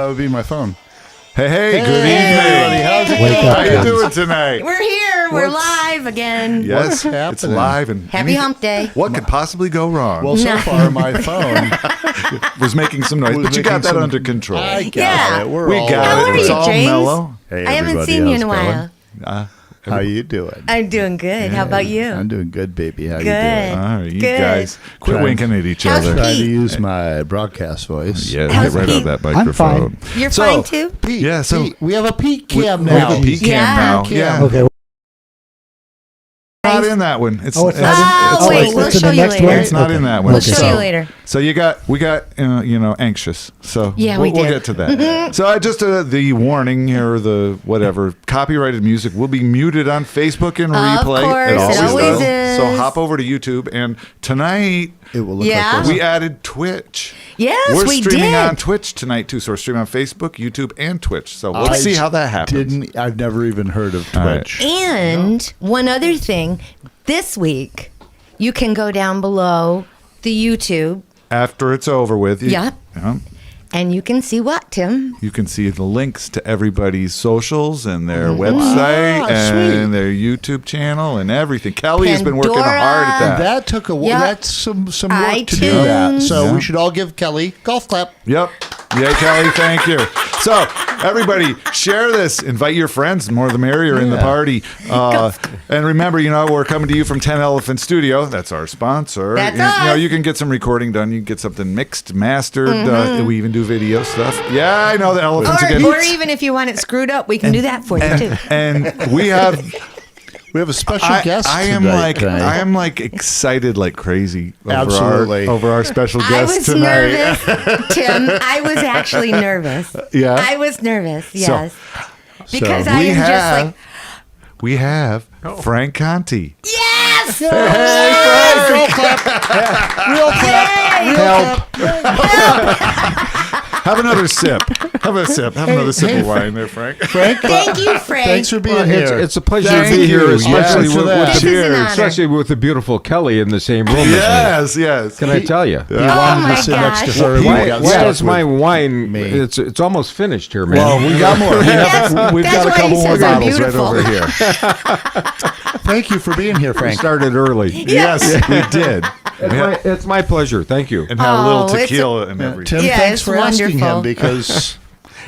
that would be my phone. Hey, good evening. How's it Wake going? up, How you guys. doing tonight? We're here. We're live again. Yes, What's it's happening? live. And Happy hump day. What could possibly go wrong? Well, so No. far my phone was making some noise, was but you got making that some- under control. I got Yeah. it. We're We all got How it. are It's you, all James? mellow. Hey, I haven't everybody, seen you in how's a it while. going? How you doing? I'm doing good. How about you? I'm doing good, baby. How Good. you doing? All right, you Good. guys, quit Trying- winking at each How's other. Pete? Trying to use my broadcast voice. Yeah, How's get right out Pete? of that microphone. You're So, fine too? Pete, Yeah, so- Pete, we have a Pete We cam have now. a Pete cam Yeah. now. Cam. Yeah, Okay. not in that one. It's, Oh, it's not Oh, in- wait, it's we'll in the show you next later. one? It's not in that one. We'll show you later. So we got anxious. So Yeah, we'll we did. get to that. So I just the warning or the whatever copyrighted music will be muted on Facebook and Of replay. course, it always is. So hop over to YouTube, and tonight It will look Yeah. like this. we added Twitch. Yes, we're we streaming did. on Twitch tonight too. So we're streaming on Facebook, YouTube, and Twitch. So we'll I see how that happens. I've never even heard of All right. Twitch. And one other thing, this week you can go down below the YouTube After it's over with, Yeah. yeah, and you can see what, Tim? you can see the links to everybody's socials and their Mm-hmm. website Wow, and sweet. their YouTube channel and everything. Kelly has been working Pandora. hard at that. That took a Yep. that's some work to do that. iTunes. So Yeah. we should all give Kelly golf clap. Yep. Yeah, Kelly, thank you. So, everybody, share this. Invite your friends. More the merrier in the Yeah. party. And remember, we're coming to you from 10 Elephant Studio. That's our sponsor. That's And, us. you can get some recording done. You can get something mixed, mastered. Mm-hmm. We even do video stuff. Yeah, I know the elephants again. Or even if you want it screwed up, we can do that for you too. And we have We have a special guest. I am tonight. I am excited like crazy Absolutely. over our special I guest was tonight. nervous, Tim. I was actually nervous. Yeah? I was nervous, yes. Because so I am just like, we have Frank Conti. yes! Golf clap. Real clap. Yay! Have another sip. Have a sip. Have another sip of wine there, Frank. Frank, Thank you, Frank. thanks for being here. It's a pleasure Thank to be you. here, Yes, especially for that. This is an honor. especially with the beautiful Kelly in the same room Yes, yes. as me. Can I tell you? He wanted my to sit next to gosh. her. Why, We got why stuck is my with wine? me. It's almost finished here, man. Well, we got more. We've That's got a why couple he more says I'm bottles right beautiful. over here. Thank you for being here, we Frank. started early. Yes, we did. It's my pleasure. Thank you. And had a little Oh, it's tequila and everything. Tim, Yeah, thanks it's for asking wonderful. him because,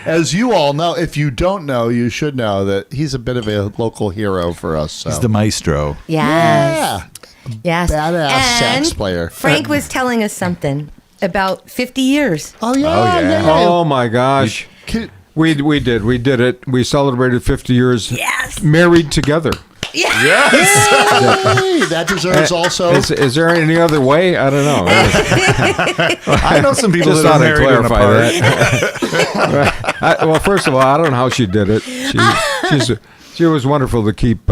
as you all know, if you don't know, you should know that he's a bit of a local hero for us. So. He's the maestro. Yes. Yeah. Yes. Badass And sax player. Frank was telling us something about 50 years. Oh, yeah. Oh, yeah. Oh my gosh, Can- we did it. We celebrated 50 years Yes. married together. Yeah. Hey, that deserves also. Is there any other way? I don't know. I know some people Just that are thought I'd married and clarify apart. that. Well, first of all, I don't know how she did it. She was wonderful to keep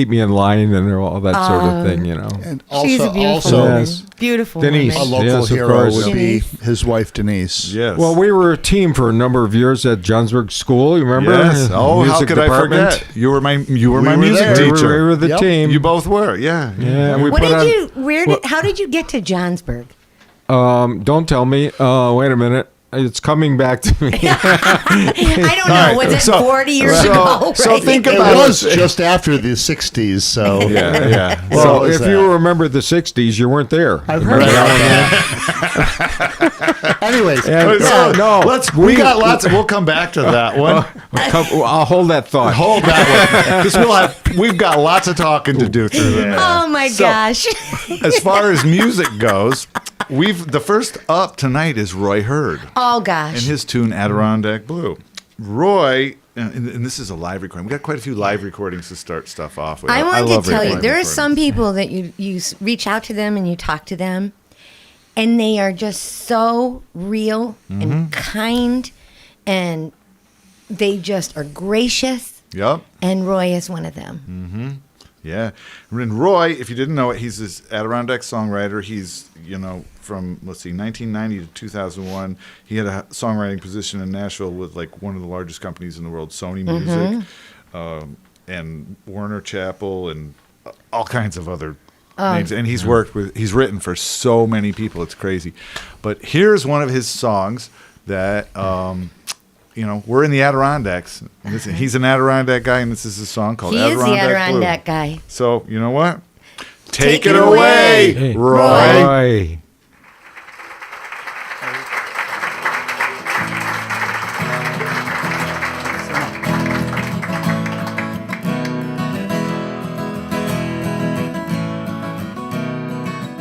me in line and all that sort of thing, And She's a also, beautiful also woman. Yes. Beautiful Denise. a woman. local Yes, of hero course. would be Denise. his wife, Denise. Yes. Well, we were a team for a number of years at Johnsburg School. You remember? Yes. Oh, how Music could department. I forget? You were my We were music there. We teacher. were the Yep. team. You both were. Yeah. Yeah. We What put did on, you? How did you get to Johnsburg? Don't tell me. Wait a minute. It's coming back to me. I don't know. All right, Was it so- 40 years so- ago? so right? think It about was just after the 60s, so. Yeah. Yeah. So Well, is if that. you remember the 60s, you weren't there. I've heard Remember about that. Anyways, And- So, no, we got lots. We'll come back to that one. I'll hold that thought. Hold that one because we've got lots of talking to do through the night. Oh my So- gosh. As far as music goes, the first up tonight is Roy Hurd Oh and gosh. his tune Adirondack Blue. Roy, and this is a live recording. We got quite a few live recordings to start stuff off with. I wanted love to tell you, live there are recordings. some people that you reach out to them and you talk to them, and they are just so real and kind, and they just are gracious. Yep. And Roy is one of them. Yeah. And Roy, if you didn't know it, he's this Adirondack songwriter. He's, from, 1990 to 2001, he had a songwriting position in Nashville with, one of the largest companies in the world, Sony Music, and Warner Chappell, and all kinds of other names. And he's written for so many people. It's crazy. But here's one of his songs that we're in the Adirondacks. Listen, he's an Adirondack guy, and this is a song called He is Adirondack the Adirondack Blue. guy. So you know what? Take it it away, Hey, Roy. Roy.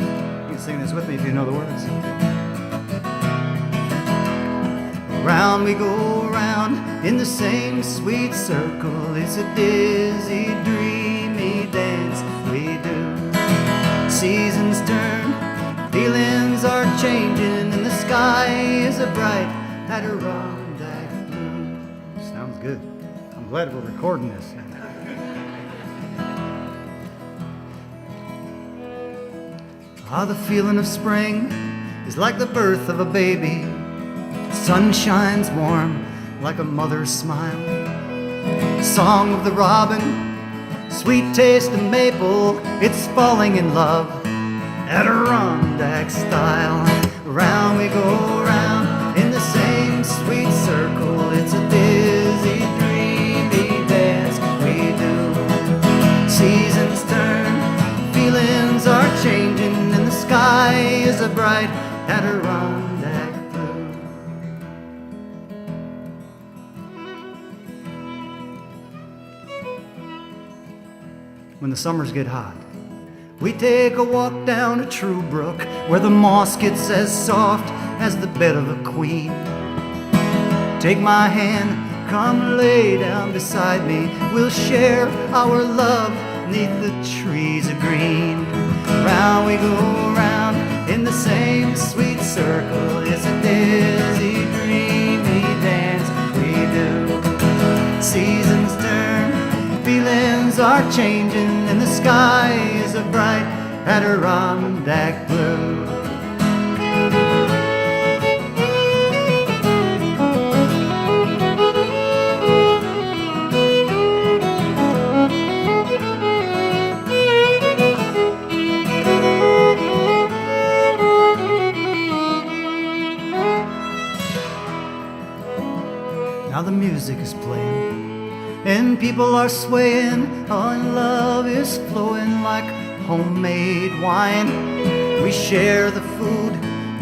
You can sing this with me if you know the words. Round we go round in the same sweet circle. It's a dizzy, dreamy dance we do. Seasons turn, feelings are changing, and the sky is a bright Adirondack blue. Sounds good. I'm glad we're recording this. The feeling of spring is like the birth of a baby. Sun shines warm like a mother's smile. Song of the robin, sweet taste of maple. It's falling in love, Adirondack style. Round we go round in the same sweet circle. It's a dizzy, dreamy dance we do. Seasons turn, feelings are changing, and the sky is a bright Adirondack blue. When the summers get hot, we take a walk down a true brook where the moss gets as soft as the bed of a queen. Take my hand, come lay down beside me. We'll share our love neath the trees of green. Round we go round in the same sweet circle. It's a dizzy, dreamy dance we do. Seasons turn, feelings are changing, and the sky is a bright Adirondack blue. Now the music is playing, and people are swaying, and love is flowing like homemade wine. We share the food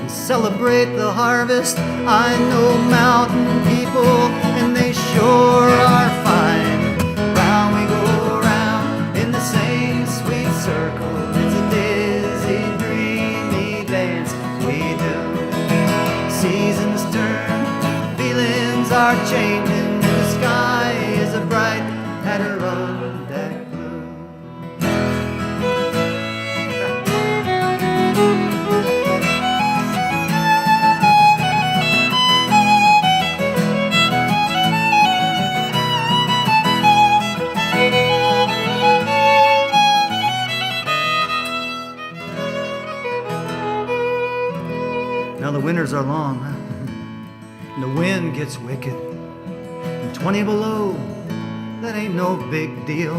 and celebrate the harvest. I know mountain people, and they sure are fine. Round we go round in the same sweet circle. It's a dizzy, dreamy dance we do. Seasons turn, feelings are changing, and the sky is a bright Adirondack blue. Now the winters are long, and the wind gets wicked, and 20 below, that ain't no big deal.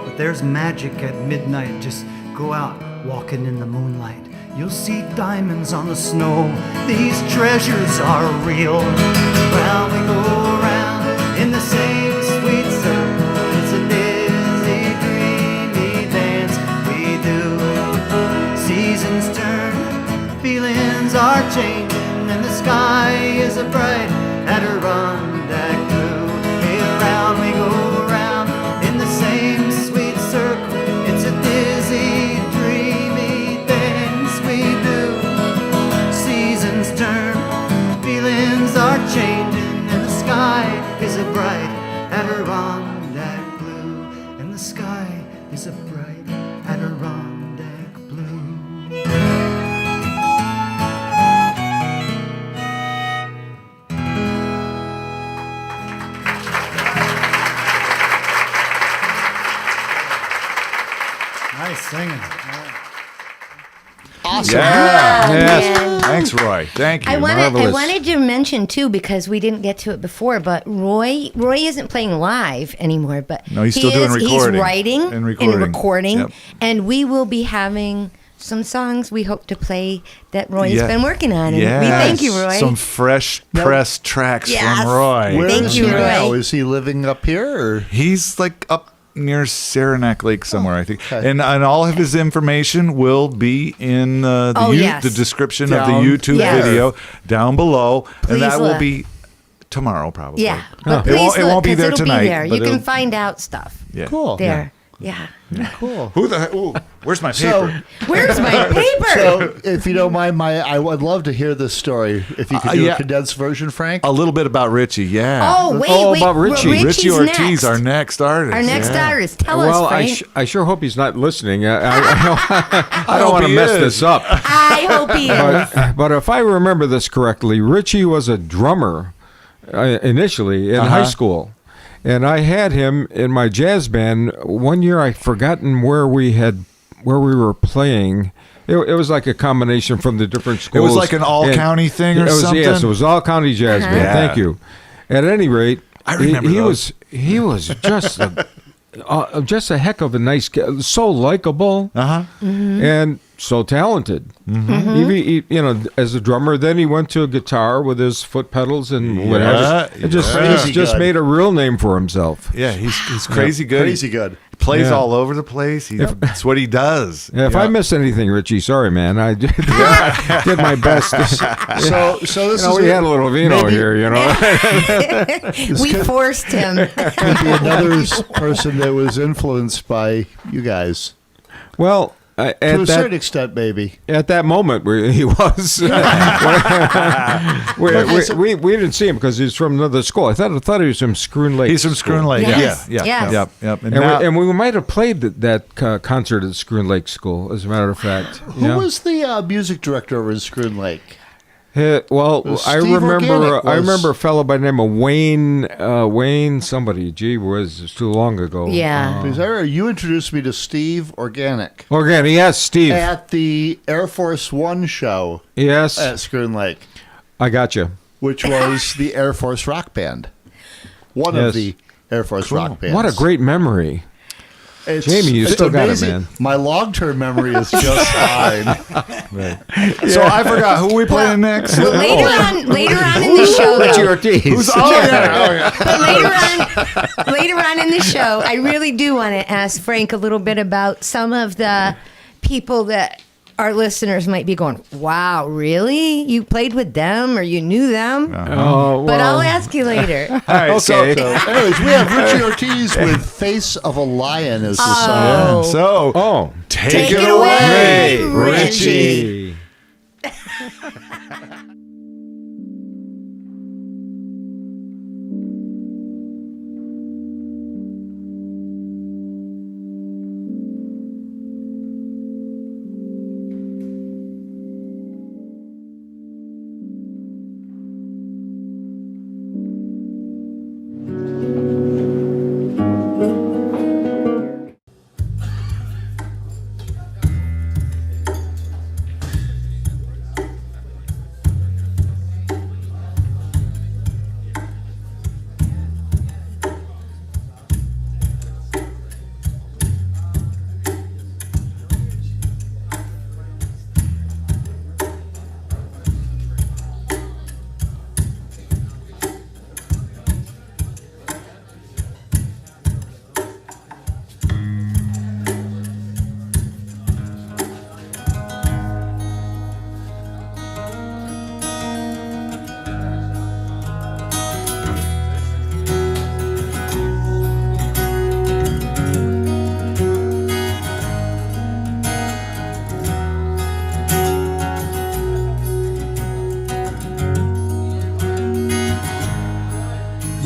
But there's magic at midnight. Just go out walking in the moonlight. You'll see diamonds on the snow. These treasures are real. Round we go round in the same sweet circle. It's a dizzy, dreamy dance we do. Seasons turn, feelings are changing, and the sky is a bright Adirondack blue. Hey, around we go round in the same sweet circle. It's a dizzy, dreamy dance we do. Seasons turn, feelings are changing, and the sky is a bright Adirondack blue. And the sky is a bright Adirondack blue. Nice singing. Awesome. Yeah. Yes. man. Thanks, Roy. Thank you. I Marvelous. wanted to mention too, because we didn't get to it before, but Roy isn't playing live anymore, but No, he's still doing He's recording writing and recording. Yep. and we will be having some songs we hope to play that Roy's Yeah. been working on. And Yes. we thank you, Roy. Some fresh pressed tracks Yes. from Roy. Where Thank is you, he Roy. now? Is he living up here? Or? He's like up near Saranac Lake somewhere, I think. okay. And all of his information will be in the yes. the description Down of the YouTube Yes. video down below, Please and that will look. be tomorrow probably. Yeah, It but please won't- it look, won't be 'cause there it'll tonight, Be there. but You can it'll- find out stuff Yeah. Cool. there. Yeah. Cool. Who the? Ooh, where's my So, paper? Where's my paper? so if you don't mind, I would love to hear this story. If you could do yeah. a condensed version, Frank. A little bit about Richie. Yeah. oh, wait, Oh, wait. about Richie. Well, Richie Richie's Ortiz, next. our next artist. Our next Yeah. artist. Tell Well, us, Frank. I sure hope he's not listening. I don't hope want to he mess is. this up. I hope he is. But if I remember this correctly, Richie was a drummer initially in high school. And I had him in my jazz band. One year I'd forgotten where we were playing. It was like a combination from the different It schools. was like an all-county thing or It was, something? Yes, it was all county jazz band. Yeah. Thank you. At any rate, I remember he those. was just a heck of a nice guy. So likable. Uh-huh. And so talented. You know, as a drummer, then he went to a guitar with his foot pedals and whatever. It just Crazy just good. made a real name for himself. Yeah, he's crazy good. Crazy good. Plays Yeah. all over the place. That's what he does. Yeah, if I missed anything, Richie, sorry, man. I did my best. So this is we had a little vino maybe- here, you know. We forced him. Could be another person that was influenced by you guys Well, to a certain extent, maybe. at that moment, he was. we didn't see him because he's from another school. I thought he was from Scroon Lake. He's from Scroon Lake. Yes. Yeah. Yes. Yep. And And, now, we might have played that concert at Scroon Lake School, as a matter of fact. Who was the music director over in Scroon Lake? Well, I Steve remember Organic I was- remember a fellow by the name of Wayne somebody. Gee whiz, it's too long ago. Yeah. Because I remember you introduced me to Steve Organic Organic, yes, Steve. at the Air Force One show Yes, at Scroon Lake, I got you. which was the Air Force rock band. One of Yes. the Air Force rock bands. What a great memory. It's, Jamie, you it's still got it, amazing. man. My long-term memory is just fine. so I forgot who we playing next. Well, later on in the show, Richie though, Ortiz. but later on in the show, I really do want to ask Frank a little bit about some of the people that our listeners might be going, "Wow, really? You played with them, or you knew them?" Oh, But I'll well. ask you later. All right, Okay. So, anyways, we have Richie Ortiz with "Face of a Lion" as the Oh. song. So Oh, take it it away, away, Richie.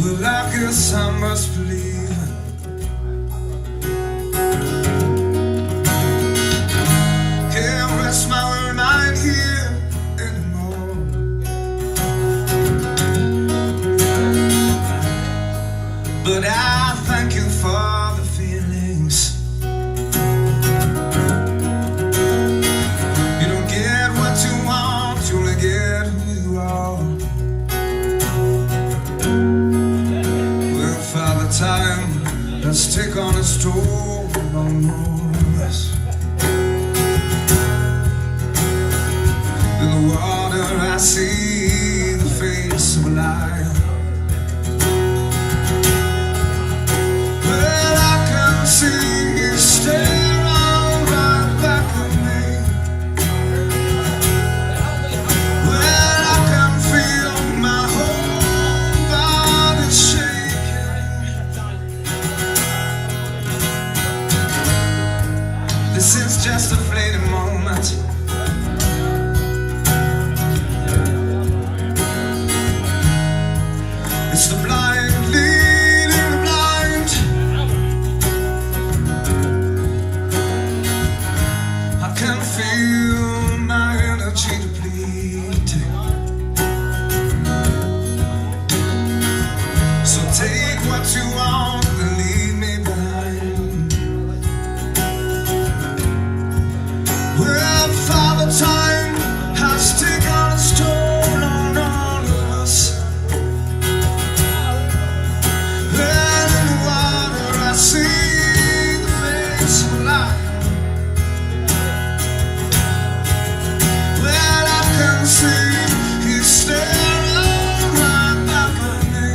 Well, I guess I must believe can't rest my mind here anymore. But I thank you for the feelings. You don't get what you want, you only get who you are. Well, Father Time, let's take on a stroll on us. It's the blind leading the blind. I can feel my energy deplete. So take what you want and leave me behind. Well, Father Time has taken its toll on all of us. And in the water I see the face of life. Well, I can see he's staring right back at me.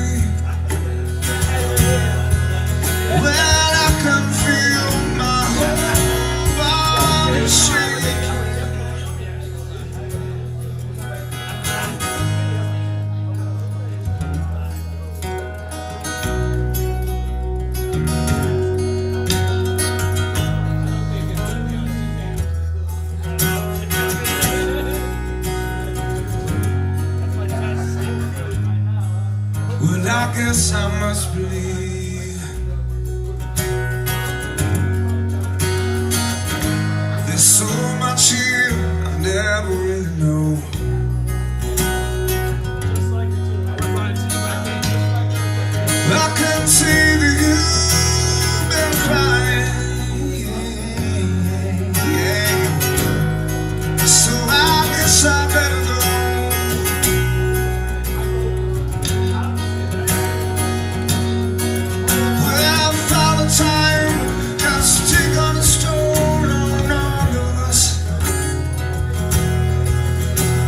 Well, I can feel my whole body shake. Well, I guess I must believe there's so much here I never really know. I can see that you've been crying, yeah. So I guess I better go. Well, Father Time has taken its toll on all of us.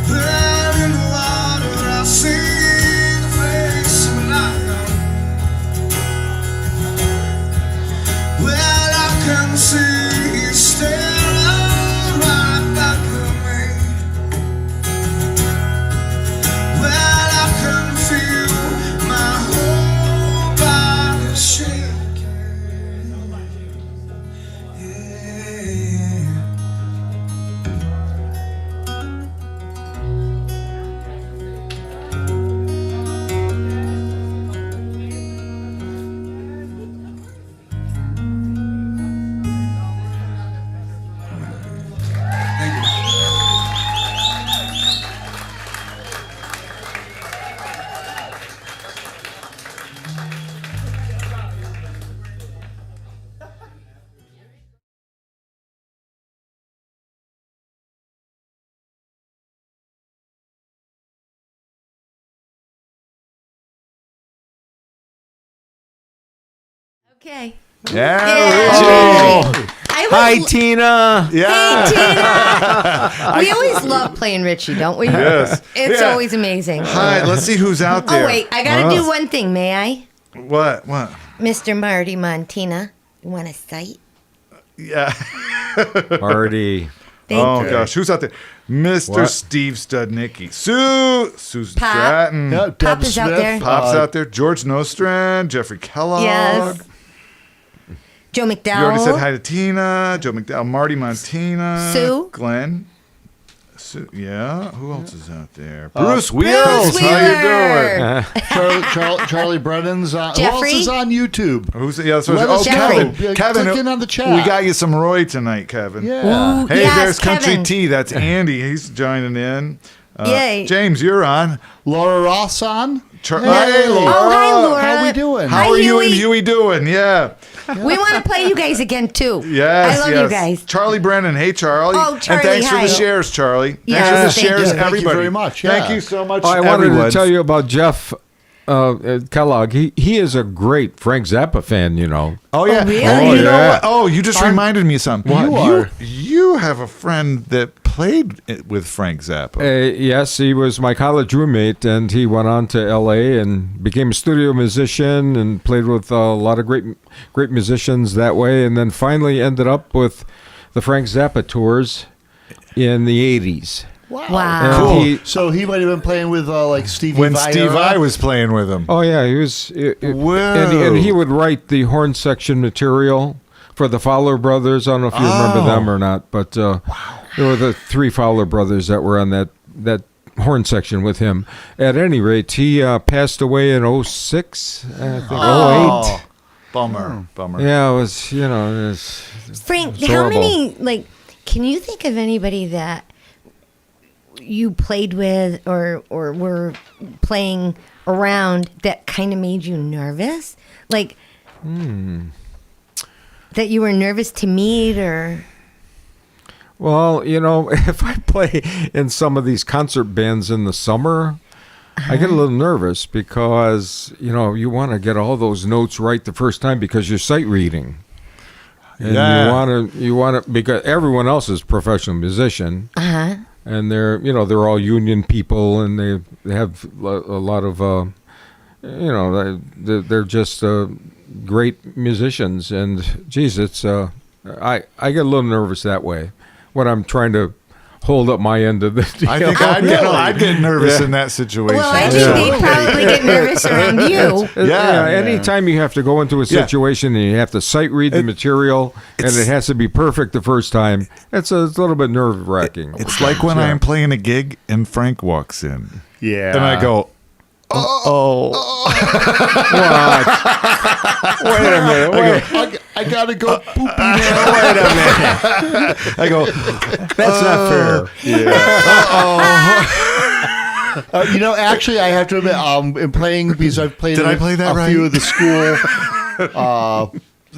Well, in the water I see the face of life. Well, I can see he's staring right back at me. Well, I can feel my whole body shaking. Yeah. Okay. Yeah, Yay. Richie. Hi, Tina. Yeah. Hey, Tina. We always love playing Richie, don't we? Yes. It's Yeah. always amazing. Hi, let's see who's out there. Oh, wait. I got to do one thing, may I? What? Mr. Marty Montina, you want a sight? Yeah. Marty. Thank Oh you. gosh, who's out there? Mr. What? Steve Studnicki, Susan Pop. Stratton, Yeah, Deb Pop is out Smith, there. Pop's out there, George Nostrand, Jeffrey Kellogg. Yes. Joe McDowell. You already said hi to Tina, Joe McDowell, Marty Montina, Sue. Glenn. Yeah. Who else is out there? Bruce Wheels. Bruce How you Wheeler. doing? Charlie Brennan's on. Who Jeffrey? else is on YouTube? Who's yeah? So, Let oh, us know. Kevin. Yeah, Kevin, click in on the chat. We got you some Roy tonight, Kevin. Yeah. Ooh, Hey, yes, there's Country Kevin. Tea. That's Andy. He's joining in. Yay. James, you're on. Laura Ross on. Hey, Hey. Laura. Oh, hi, Laura. How we doing? How Hi, are you and Huey. Huey doing? Yeah. We want to play you guys again, too. Yes. I love yes. you guys. Charlie Brennan. Hey, Charlie. Oh, Charlie, And thanks for hi. the shares, Charlie. Yes, thanks for the thank shares, you. Thank you everybody. very much, Thank yeah. you so much, Oh, I wanted everyone. to tell you about Jeff Kellogg. He is a great Frank Zappa fan, you know. Oh yeah. really? Oh, you know yeah. what? Oh, you just reminded me of something. You are. You have a friend that played with Frank Zappa. Yes, he was my college roommate, and he went on to L.A. and became a studio musician and played with a lot of great musicians that way, and then finally ended up with the Frank Zappa tours in the 80s. Wow. And Cool. he- He might have been playing with like Stevie when Vai Steve era. I was playing with him. Oh yeah, he was. Whoa. And he would write the horn section material for the Fowler Brothers. I don't know if you remember them or not, but there were the three Fowler brothers that were on that horn section with him. At any rate, he passed away in 06, I think, Oh, 08. bummer. Yeah, it was, it was Frank, it's how horrible. many, can you think of anybody that you played with or were playing around that kind of made you nervous? That you were nervous to meet or... Well, if I play in some of these concert bands in the summer, I get a little nervous because, you want to get all those notes right the first time because you're sight reading. And you want to, because everyone else is a professional musician. Uh-huh. And they're all union people and they have a lot of, they're just great musicians. And geez, it's, I get a little nervous that way when I'm trying to hold up my end of the deal. I think I'd get nervous in that situation. Well, I think they'd probably get nervous around you. Anytime you have to go into a situation and you have to sight read the material and it has to be perfect the first time, it's a little bit nerve wracking. It's like when I'm playing a gig and Frank walks in. Yeah. And I go, What? Wait a minute. I gotta go poopy now. Wait a minute. I go, That's not fair. Actually, I have to admit, in playing because I've played. Did I play that right? few of the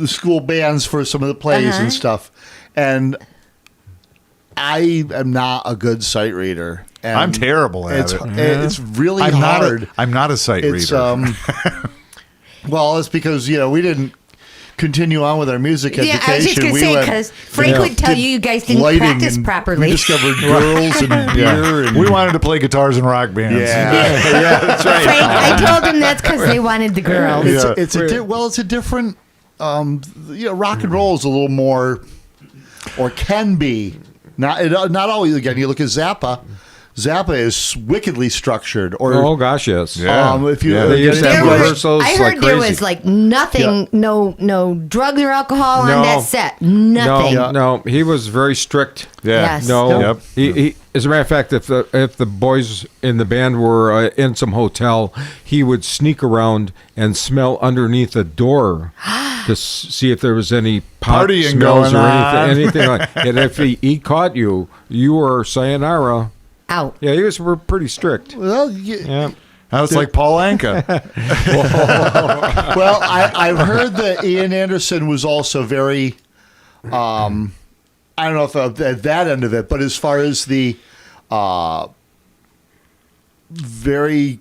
school bands for some of the plays and stuff, and I am not a good sight reader. And I'm terrible at it. It's really I'm hard. I'm not a sight It's reader. well, it's because we didn't continue on with our music Yeah, education. I was just going to say, because Frank would tell you guys didn't lighting practice and properly. We discovered girls and beer. And We wanted to play guitars and rock bands. that's right. Frank, I told him that's because they wanted the girls. It's a different. Rock and roll is a little more, or can be, not always. Again, you look at Zappa. Zappa is wickedly structured. Or Oh gosh, yes. if you They used to have rehearsals I heard like there crazy. was nothing, no drugs or alcohol on No. that set. Nothing. No, he was very strict. Yes. No, Yep. he. As a matter of fact, if the boys in the band were in some hotel, he would sneak around and smell underneath a door to see if there was any pot Partying smells going or on. anything like. And if he caught you, you were sayonara. Out. Yeah, he was pretty strict. Well, Yeah. That was like Paul Anka. well, I've heard that Ian Anderson was also very. I don't know if at that end of it, but as far as the very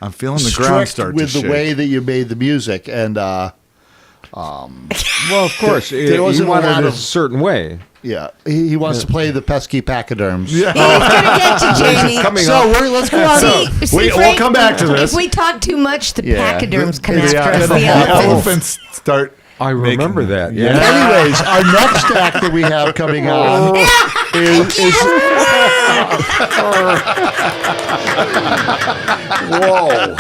I'm feeling the ground strict start with to the shake. way that you made the music, and Well, of course, There he wasn't a wanted lot it a of- certain way. he wants to play the pesky pachyderms. Yeah. He's gonna get you, Jamie. Coming So up. let's go on. See, we'll Frank, come back to this. If we talk too much, the Yeah. pachyderms come Yeah, after us. the The elephants. elephants start. I remember that. Yeah. Anyways, our next act that we have coming on is whoa.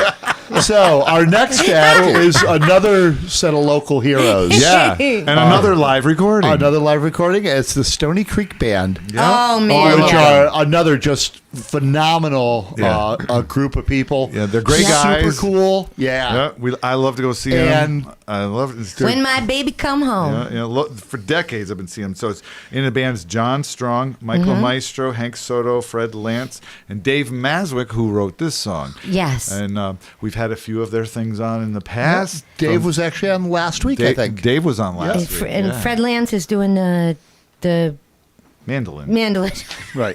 So our next act is another set of local heroes. Yeah, and another live recording. Another live recording. It's the Stony Creek Band. Oh man, Which yeah. are another just phenomenal Yeah. a group of people. Yeah, they're great Super guys. cool. Yeah. Yeah, I love to go see And- them. I love it. When my baby come home. For decades I've been seeing them. So it's in the bands John Strong, Michael Maestro, Hank Soto, Fred Lance, and Dave Maswick, who wrote this song. Yes. And we've had a few of their things on in the past. Dave was actually on last week, I think. Dave was on last week. And yeah. Fred Lance is doing the Mandolin. mandolin. Right.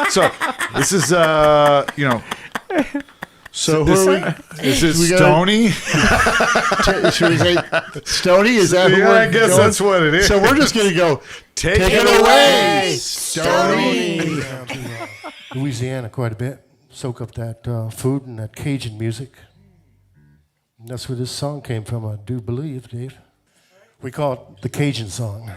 So this is So who are we? This is we gotta- Stony. Should we say Stony? Is that who Yeah, we're I guess going? that's what it is. So we're just going to go, Take take it it away. away, Stony. Down to Louisiana quite a bit. Soak up that food and that Cajun music. And that's where this song came from, I do believe, Dave. We call it the Cajun song.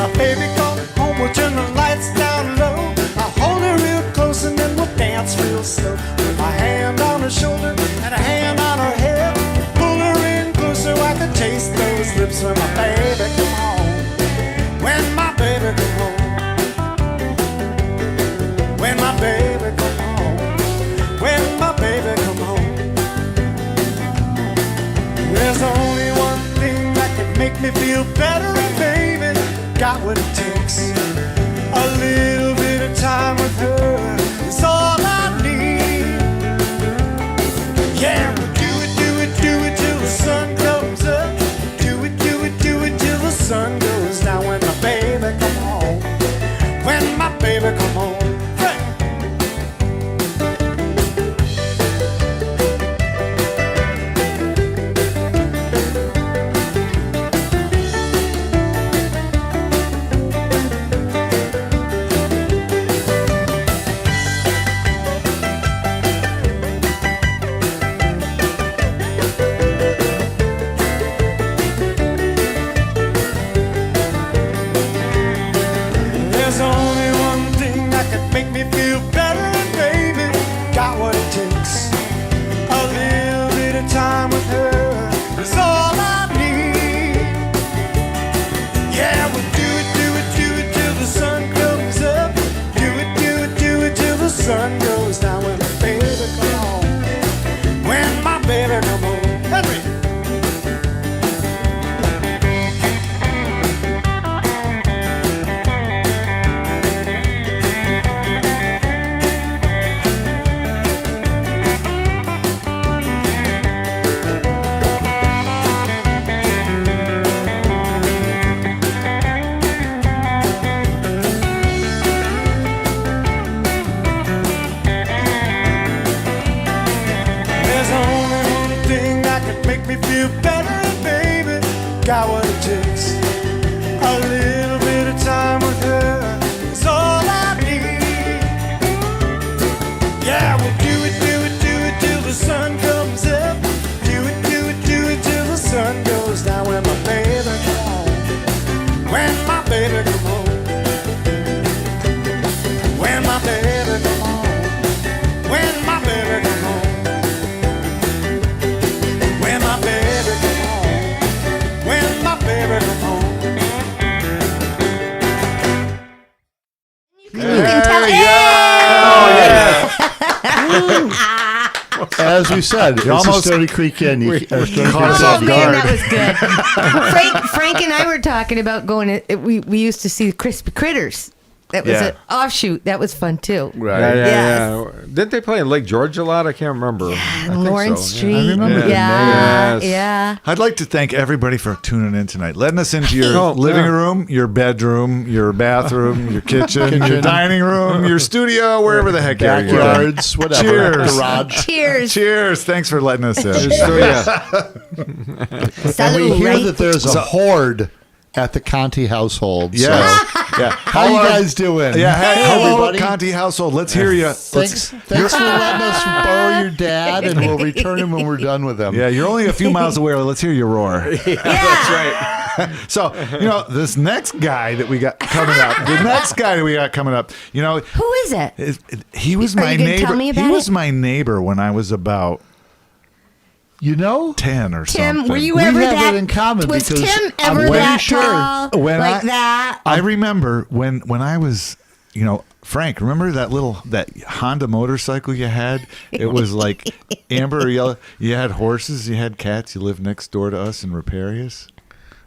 my baby comes home, we'll turn the lights down low. I'll hold her real close and then we'll dance real slow. With my hand on her shoulder and a hand on her head, pull her in closer, I can taste those lips when my baby come home. When my baby come home. When my baby come home. When my baby come home. There's only one thing that can make me feel better, and baby got what it takes. A little bit of time with her is all I need. Yeah, we'll do it till the sun comes up. Do it till the sun goes down. When my baby come home. When my baby come home. There's only one thing that could make me feel better, and baby got what it takes. A little bit of time with her is all I need. Yeah, we'll do it till the sun comes up. Do it till the sun goes down. When my baby come home. When my baby come home. Henry. There's only one thing that can make me feel better, and baby got what it takes. A little bit of time with her is all I need. Yeah, we'll do it till the sun comes up. Do it till the sun goes down. When my baby come home. When my baby come home. When my baby come home. When my baby come home. When my baby come home. When my baby come home. You can tell. As we said, it's almost- a Stony Creek Inn. You caught us Oh off man, guard. that was good. Frank and I were talking about going. We used to see Crispy Critters. That was Yeah. an offshoot. That was fun too. Right. Yeah. Didn't they play in Lake George a lot? I can't remember. I think Lawrence so, Street. I remember that. Yeah, Yes. yeah. I'd like to thank everybody for tuning in tonight, letting us into your Oh, living yeah. room, your bedroom, your bathroom, your kitchen, your dining room, your studio, wherever the heck you're. Backyards, whatever. Cheers. Garage. Cheers. Cheers. Thanks for letting us in. So, yeah. And we Salud, hear right? that there's a horde at the Conti household. Yes. So Yeah. how you guys doing? Yeah. Hey, hello, everybody. Conti household. Let's hear you. Thanks for letting us borrow your dad, and we'll return him when we're done with him. Yeah, you're only a few miles away. Let's hear you roar. That's right. So, this next guy that we got coming up, Who is it? he was Are my you gonna neighbor. tell me He about was it? my neighbor when I was about You know, 10 or Tim, something. were you We ever have that that in common Was because Tim I'm ever pretty that sure tall? when like I- that? I remember when I was, Frank, remember that Honda motorcycle you had? It was like amber or yellow. You had horses, you had cats, you lived next door to us in Riparius.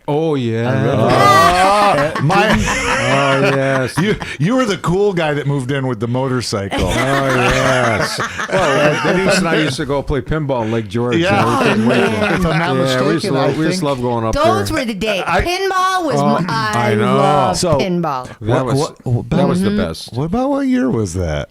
Oh, yeah. Oh, yes. You were the cool guy that moved in with the motorcycle. Oh, yes. Well, Denise and I used to go play pinball in Lake George. Yeah. We couldn't wait. If I'm not we mistaken, just love going up Those there. were the days. I- Pinball was. I I know. love So- pinball. That was the best. What about what year was that?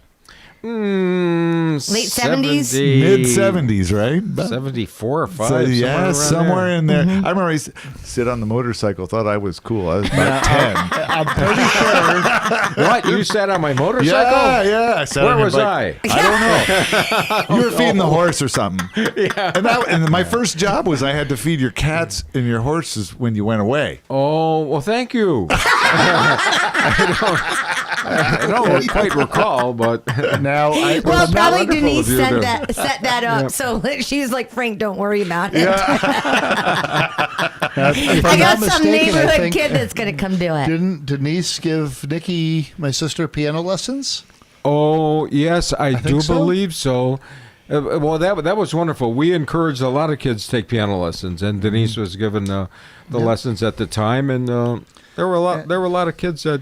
Late 70s? Mid-70s, right? 74 or 5. So, yeah, somewhere in there. Mm-hmm. I remember I used to sit on the motorcycle, thought I was cool. I was about 10. I'm pretty sure. What? You sat on my motorcycle? Yeah. I sat Where on your was bike. I? I don't know. You were feeding the horse or something. Yeah. And my first job was I had to feed your cats and your horses when you went away. Oh, well, thank you. I don't quite recall, but Now, Well, probably wonderful Denise of you to- set that up. Yep. So she's like, Frank, don't worry about it. if I I'm got not some mistaken, I neighborhood think- kid that's going to come do it. Didn't Denise give Nikki, my sister, piano lessons? Oh, yes, I do think so. believe so. Well, that was wonderful. We encouraged a lot of kids to take piano lessons, and Denise was given the lessons at the time, and there were a lot of kids that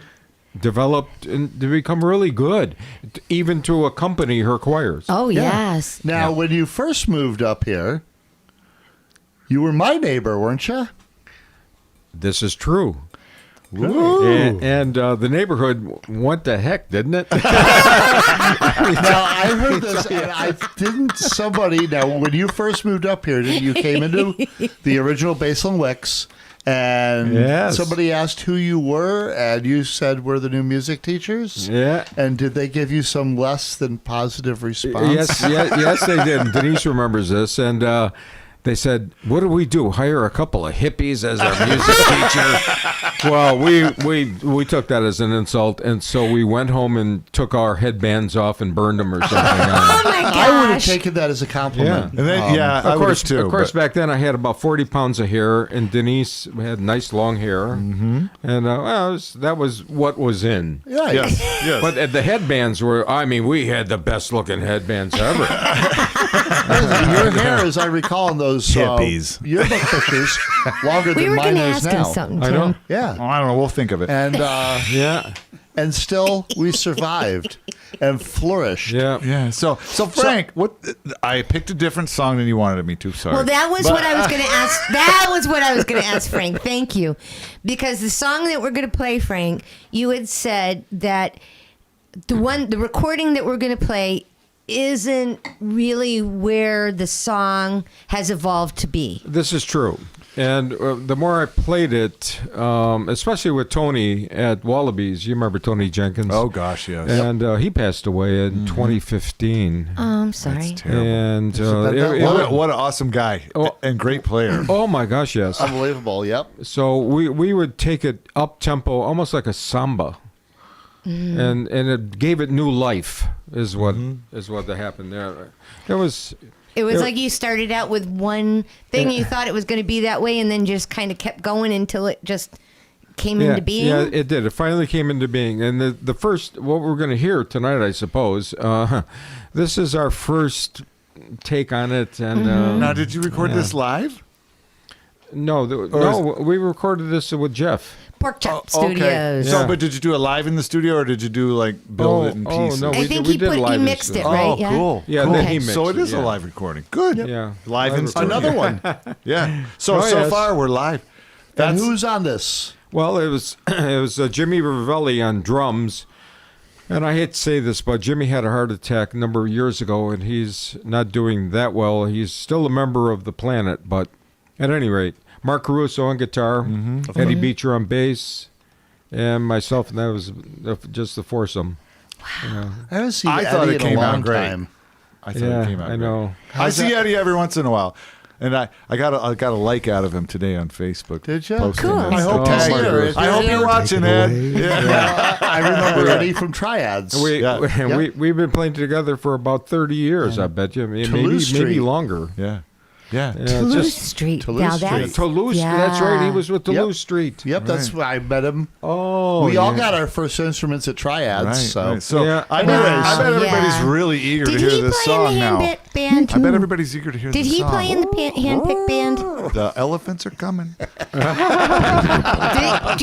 developed to become really good, even to accompany her choirs. Oh, yes. Now, when you first moved up here, you were my neighbor, weren't you? This is true. And the neighborhood went to heck, didn't it? Now, I heard this, and now, when you first moved up here, you came into the original Baseline Wicks, and Yes. somebody asked who you were, and you said we're the new music teachers? Yeah. And did they give you some less than positive response? Yes, they did. And Denise remembers this, and they said, "What do we do? Hire a couple of hippies as our music teacher?" Well, we took that as an insult, and so we went home and took our headbands off and burned them or something. Oh, my gosh. I would have taken that as a compliment. Yeah. And then, I Of would've course, too. of course, but- back then I had about 40 pounds of hair, and Denise had nice long hair, and that was what was in. Yeah. Yes, yes. But the headbands were, we had the best looking headbands ever. Your hair, as I recall, in those Hippies. yearbook pictures, longer We than were going mine to is ask now. him something, I Tim. know. Yeah. I don't know. We'll think of it. And Yeah. and still we survived and flourished. Yeah. Yeah. So Frank, what? I picked a different song than you wanted me to. Sorry. Well, that was what I was going to ask. That was what I was going to ask Frank. Thank you. Because the song that we're going to play, Frank, you had said that the recording that we're going to play isn't really where the song has evolved to be. This is true. And the more I played it, especially with Tony at Wallabies, you remember Tony Jenkins? Oh gosh, yes. And he passed away in 2015. Oh, I'm sorry. Terrible. And What an awesome guy and great player. oh my gosh, yes. Unbelievable. Yep. So we would take it up tempo, almost like a samba, and it gave it new life. Is what happened there. It was Like you started out with one thing, you thought it was going to be that way, and then just kind of kept going until it just came into being. Yeah, it did. It finally came into being. And the first, what we're going to hear tonight, I suppose, this is our first take on it. And Now, did you record this live? no, we recorded this with Jeff. Pork Chop Studios. So, Yeah. but did you do it live in the studio, or did you do build it in pieces? no, I think we he did live he in mixed studio. it, right? Yeah. Cool. Yeah, cool. then he mixed So it is it, a yeah. live recording. Good. Yeah. Live in studio. Another one. Yeah. So yes. far we're live. And who's on this? Well, it was Jimmy Ravelli on drums. And I hate to say this, but Jimmy had a heart attack a number of years ago, and he's not doing that well. He's still a member of the Planet, but at any rate, Mark Caruso on guitar, Eddie Beecher on bass, and myself, and that was just the foursome. I haven't seen I Eddie thought it in came a long out great. time. I thought it came out. I great. know. I see Eddie every once in a while, and I got a like out of him today on Facebook. Did you? Posting Cool. this. I hope Oh, to see my her. goodness. I hope you're watching, Ed. Yeah. I remember Eddie from Triads. We've been playing together for about 30 years, I bet you. Maybe Toulouse Street. longer. Yeah. Yeah, Toulouse Street. Toulouse Now Street. that's, Toulouse, that's right. He was with Toulouse Street. Yep, that's where I met him. Oh, We all yeah. got our first instruments at Triads. Right, So right. So Yeah. I bet Wow. everybody's Yeah. really eager Did to hear he this play in song the now. handpick band? I bet everybody's eager to hear Did this he song. play in the handpick band? The elephants are coming. Do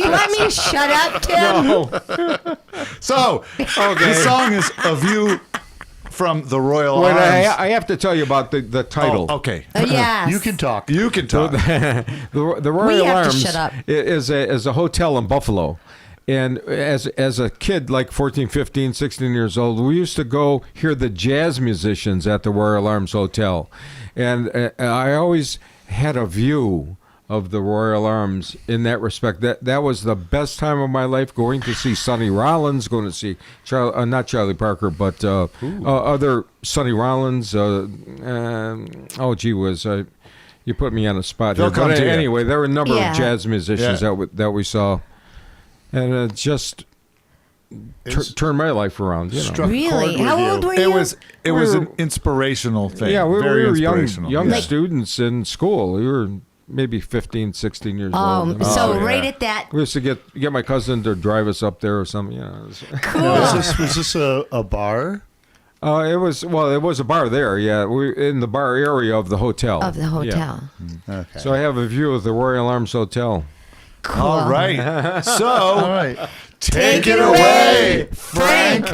you want me to shut up, Tim? So, the song is A View from the Royal Wait, Arms. I have to tell you about the title. Oh, okay. Yes. you can talk. You can talk. The Royal We have to Arms shut up. is a hotel in Buffalo. And as a kid, like 14, 15, 16 years old, we used to go hear the jazz musicians at the Royal Arms Hotel. And I always had a view of the Royal Arms in that respect. That was the best time of my life, going to see Sonny Rollins, going to see not Charlie Parker, but other Sonny Rollins. You put me on a spot They'll here. come But to you. anyway, there were a number Yeah. of jazz musicians Yeah. that we saw. and it just turned my life around. You know. Struck a Really? chord with How you. old were you? It was an inspirational thing. Yeah, we Very were inspirational. young Yeah. students in school. We were maybe 15, 16 years old. So yeah. right at that. We used to get my cousin to drive us up there or something. You know. Cool. Was this a bar? It was a bar there. Yeah, we in the bar area of the hotel. Of the hotel. Yeah. Okay. So I have a view of the Royal Arms Hotel. Cool. All right. So All right. take it away, Frank.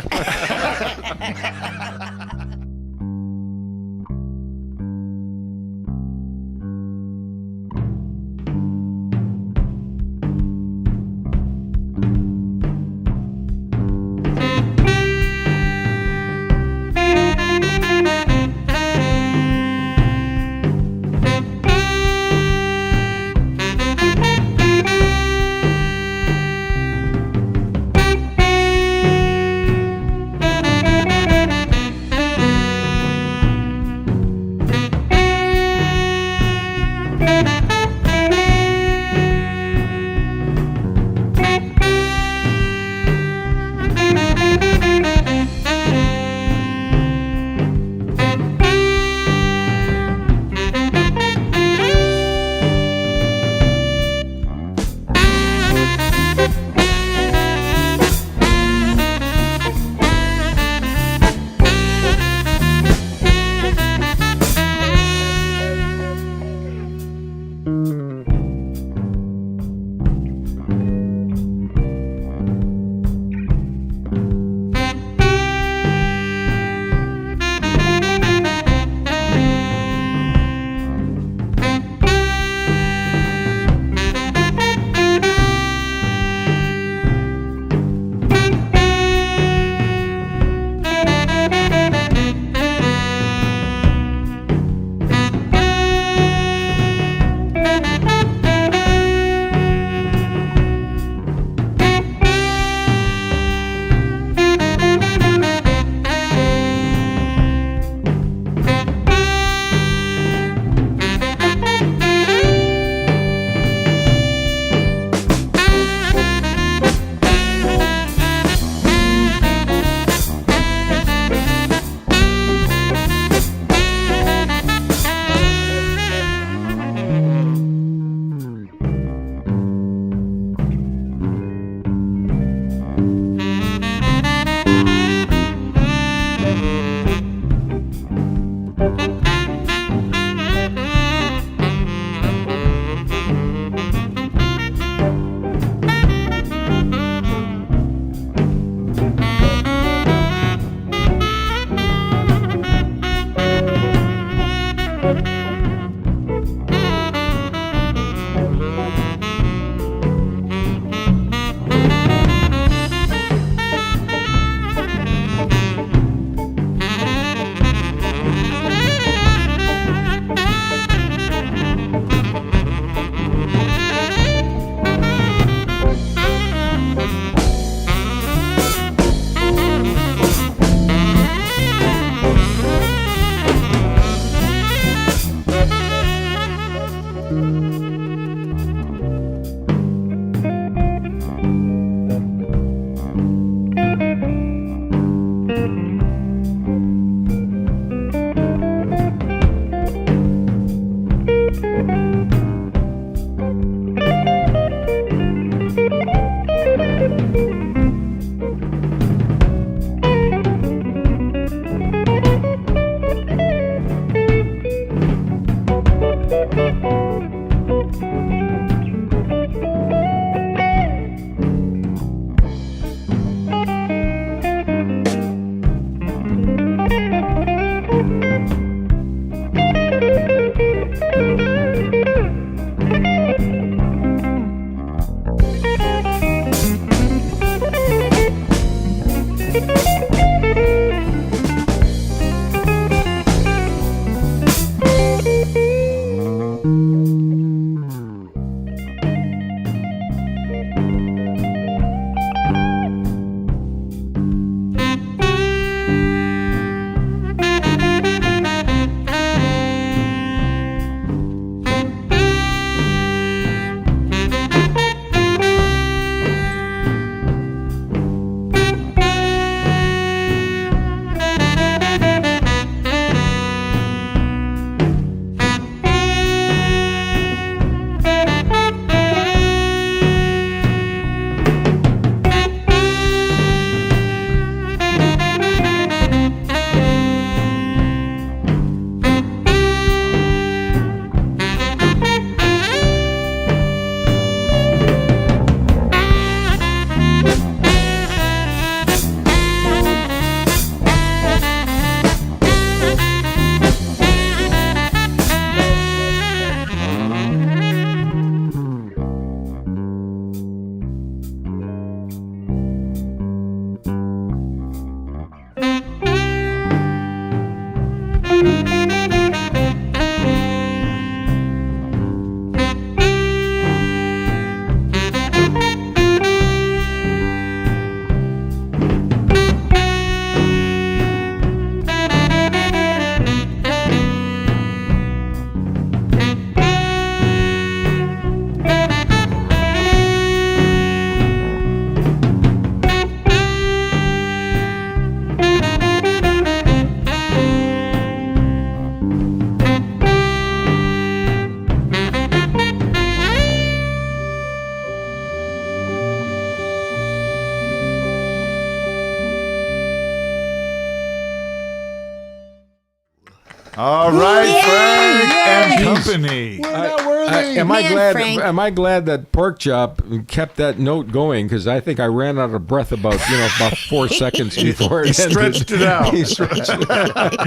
All right, Frank and company. We're not worthy. Am I Man, glad? Frank. Am I glad that Pork Chop kept that note going? Because I think I ran out of breath about 4 seconds before it Stretched it out. He stretched it out.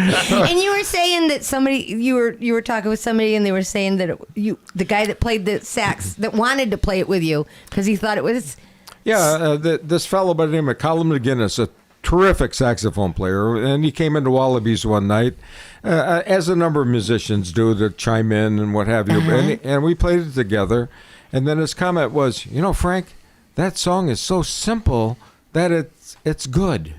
And you were saying that somebody you were talking with somebody, and they were saying that the guy that played the sax that wanted to play it with you because he thought it was. Yeah, this fellow by the name of Colin McGinnis, a terrific saxophone player, and he came into Wallabies one night, as a number of musicians do, to chime in and what have you, and we played it together. And then his comment was, Frank, that song is so simple that it's good.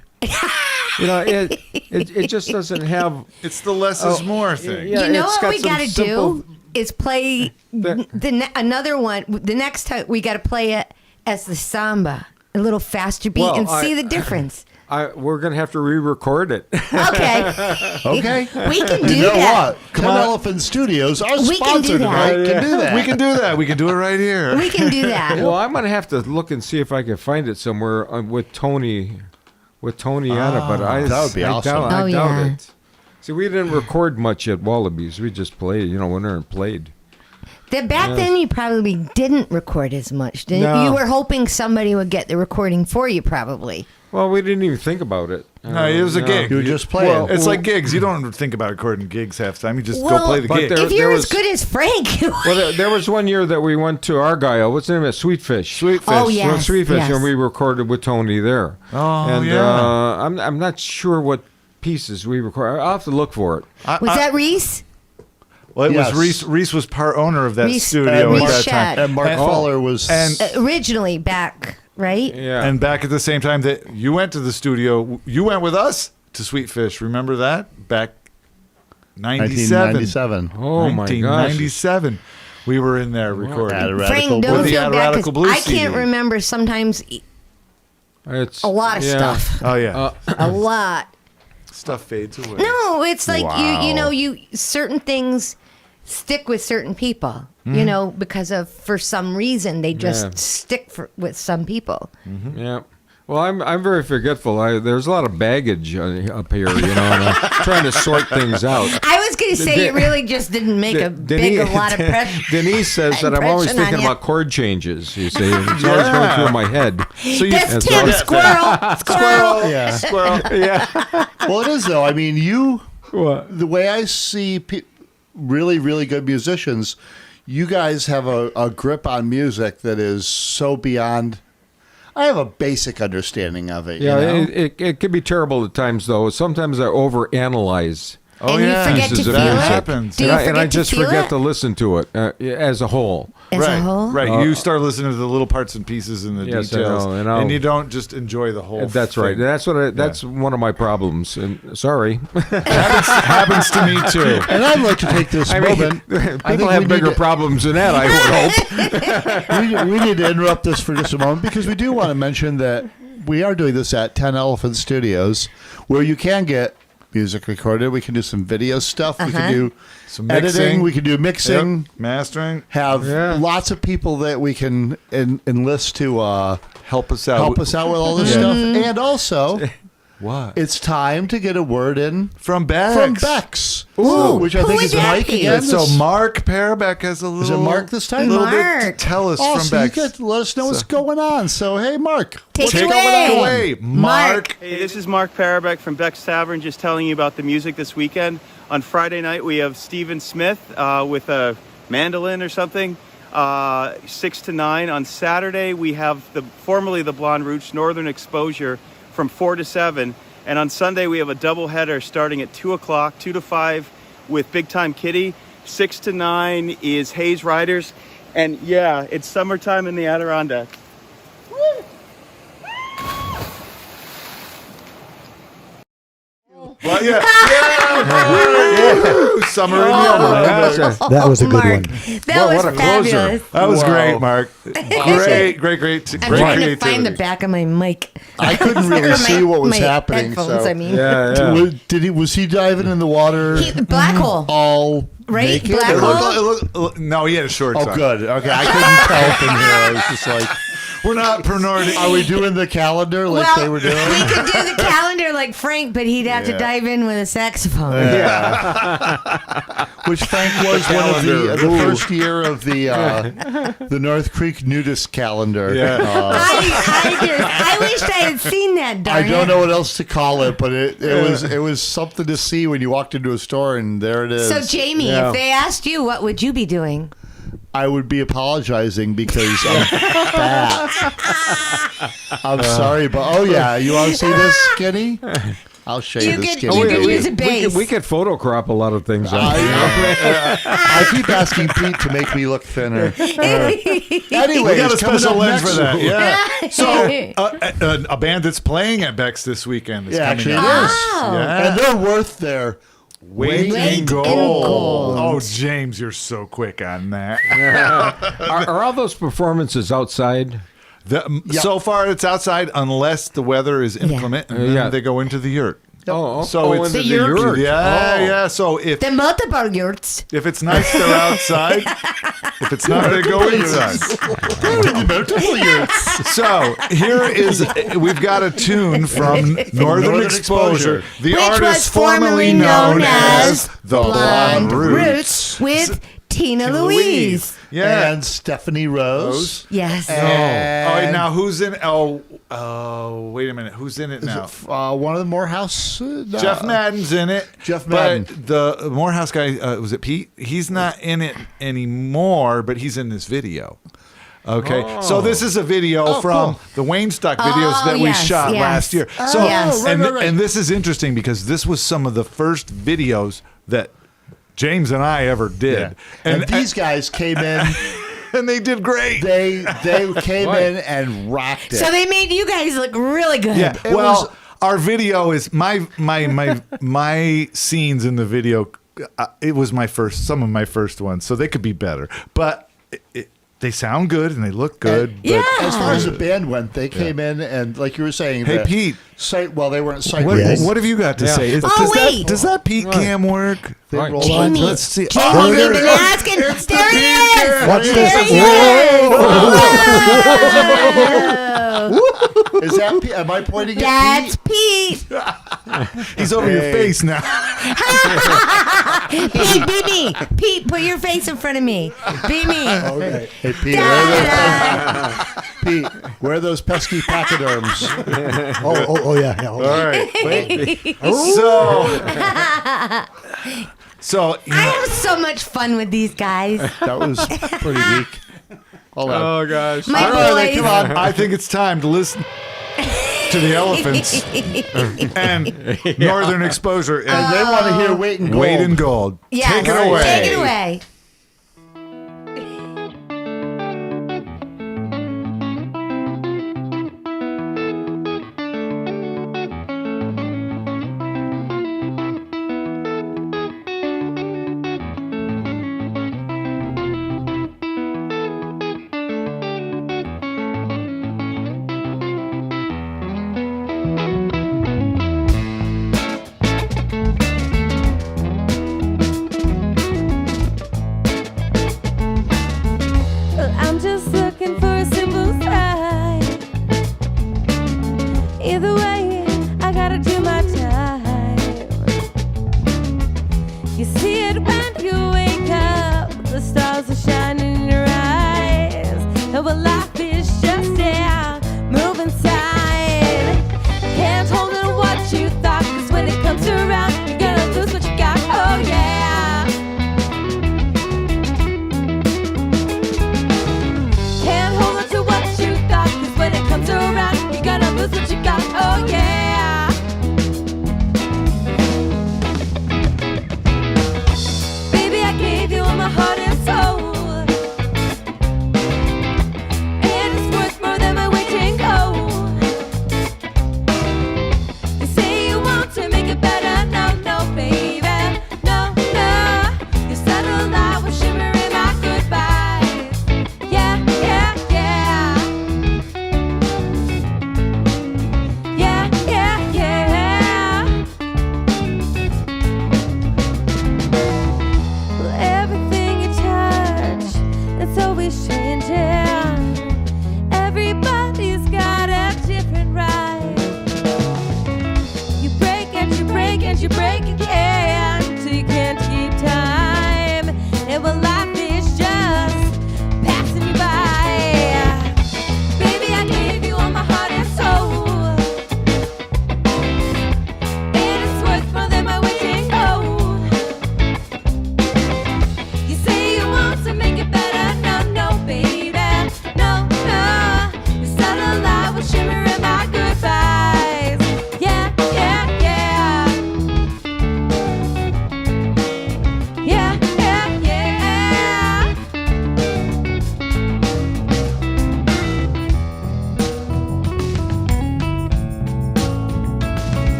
It just doesn't have. It's the less is more thing. Yeah, You know it's what got we some got to simple- do is play another one. The next time we got to play it as the samba, a little faster beat, Well, and see the difference. We're gonna have to re-record it. Okay. Okay. We can do You know that. what? Ten Elephant Studios, our We can do sponsor that. tonight, can do that. We can do that. We can do it right here. We can do that. Well, I'm gonna have to look and see if I can find it somewhere with Tony on it, but that would be awesome. I Oh, doubt yeah. it. See, we didn't record much at Wallabies. We just played, went there and played. Back then, you probably didn't record as much. Didn't No. you? Were hoping somebody would get the recording for you, probably. Well, we didn't even think about it. No, it was a gig. You were just playing. It's like gigs. You don't think about recording gigs half the time. You just go Well, play the but gig. there- If you're as was- good as Frank, Well, there was one year that we went to Argyle. What's the name of it? Sweetfish. Sweetfish. Oh, We yeah. went to Sweetfish, yes. and we recorded with Tony there. Oh, and, yeah. I'm not sure what pieces we recorded. I'll have to look for it. was that Reese? Well, it Yes. was Reese. Reese was part owner of that Reese- studio Reese at that Shedd. time. And Mark Fuller was. And Originally back, right? Yeah. and back at the same time that you went to the studio, you went with us to Sweetfish. Remember that? Back 97. 1997. Oh my gosh. 1997. We were in there recording. Adiradical Frank, Blue. don't With the feel bad Adiradical 'cause Blue I can't CD. remember sometimes It's a lot of yeah. stuff. Oh yeah, A lot. stuff fades away. No, it's like you Wow. certain things stick with certain people. Mm-hmm. Because for some reason they just Yeah. stick with some people. Yeah. Well, I'm very forgetful. There's a lot of baggage up here, and I'm trying to sort things out. I was going to say De- you really just didn't make a lot of pressure. Denise says that I'm always impression thinking on you. about chord changes. You see, it's always going through my head. So you, That's That's Tim, all- squirrel. Yeah. squirrel. Yeah. Well, it is, though. I mean, What? the way I see really, really good musicians, you guys have a grip on music that is so beyond. I have a basic understanding of it. Yeah, you know? it can be terrible at times, though. Sometimes I overanalyze. Oh, And yeah. you forget to Pieces feel of it. music. happens. Do you and I forget just to feel forget it? to listen to it as a whole. As right, a whole? right. You start listening to the little parts and pieces and the Yes, I details, know, and I'll- and you don't just enjoy the whole. That's right. thing. That's one of my problems. And sorry, happens to me too. And I'd like to take this I mean, moment. I people think have we bigger need to- problems than that. I would hope. we need to interrupt this for just a moment because we do want to mention that we are doing this at 10 Elephant Studios, where you can get music recorded. We can do some video stuff. We can do Some editing. mixing. We can do mixing. Yep. Mastering. Have Yeah. lots of people that we can enlist to Help us out. help us out with all this stuff. And also, What? it's time to get a word in From Bex. from Bex, Ooh, which I who think would is that Mike be? again. So This- Mark Parabeck has a little. is it Mark this time? Little Mark. bit to tell us Oh, from so you Bex. get to let us know what's going on. So, hey, Mark. Take Take it it away. away, Mark. Hey, this is Mark Parabeck from Beck's Tavern, just telling you about the music this weekend. On Friday night, we have Stephen Smith with a mandolin or something, 6 to 9. On Saturday, we have formerly the Blonde Roots Northern Exposure from 4 to 7. And on Sunday, we have a doubleheader starting at 2 o'clock, 2 to 5 with Big Time Kitty. 6 to 9 is Hayes Riders. And yeah, it's summertime in the Adirondack. Well, yeah. Summer in the Adirondack. That was a good Mark. one. That was what a closer. fabulous. That was Wow. great, Mark. Great I'm trying creativity. to find the back of my mic. I couldn't really Or see what was my happening. Headphones, So. I mean. Yeah. Was he diving in the water Black hole. all Right? naked? Black or- hole? No, he had a short Oh, on. good. Okay, I couldn't tell from here. I was just like, We're not minority. Are we doing the calendar like they were doing? We could do the calendar like Frank, but he'd have to dive in with a saxophone. Which Frank was one of the first year of the North Creek nudist calendar. Yeah. I wished I had seen that. Darn I don't it. know what else to call it, but it was something to see when you walked into a store, and there it is. So Jamie, if they asked you, what would you be doing? I would be apologizing because I'm fat. I'm sorry, but you want to see this skinny? I'll show you the skinny. You could use a base. We could photo crop a lot of things. I keep asking Pete to make me look thinner. Anyway, We got a special lens for that. week. Yeah. So a band that's playing at Beck's this weekend is coming actually up. it is. Yeah. And they're worth their Weight in in gold. gold. Oh, James, you're so quick on that. Are all those performances outside? So far, it's outside unless the weather is inclement, and then they go into the yurt. Oh, So it's in the yurt. Yeah. So if The multiple yurts. it's nice, they're outside. If it's not, they go inside. So here is we've got a tune from Northern Exposure, the Which artist was formerly known as the Blonde Roots. with Tina Louise. Yeah. and Stephanie Rose. Yes. Oh, now who's in? Oh, wait a minute. Who's in it now? One of the Morehouse. Jeff Madden's in it. Jeff Madden. But the Morehouse guy, was it Pete? He's not in it anymore, but he's in this video. Okay, so this is a video from the Wayne Stock videos that we shot last year. So, and this is interesting because this was some of the first videos that James and I ever did. Yeah. And these guys came in. And they did great. They came in and rocked it. So they made you guys look really good. Yeah. Well, our video is my scenes in the video. It was some of my first ones, so they could be better. But they sound good and they look good. But as far as the band went, they came in and, like you were saying, hey Pete. Well, they weren't sight What, readers. what have you got to say? wait. Does that Pete cam work? They rolled Jamie, on. Let's see. Jamie, we've been asking. There he is. What's There this? he is. Whoa. Is that Pete? Am I pointing at That's Pete? Pete. He's over your face now. Pete, be me. Pete, put your face in front of me. Be me. Okay. Hey, Pete, where are those pesky pachyderms? Oh, yeah. All right. So I have so much fun with these guys. That was pretty weak. Hold on. oh gosh. My All right, boys. come on. I think it's time to listen to the Elephants and Northern Exposure and They want to hear Weight in Gold. Weight in Gold. Yes, Take it away. Take it away. I'm just looking for a simple side. Either way, I gotta do my time. You see it when you wake up, the stars are shining in your eyes. And when life is just move inside. Can't hold on what you thought, 'cause when it comes around, you're gonna lose what you got. Oh yeah. Can't hold on to what you thought, 'cause when it comes around, you're gonna lose what you got. Oh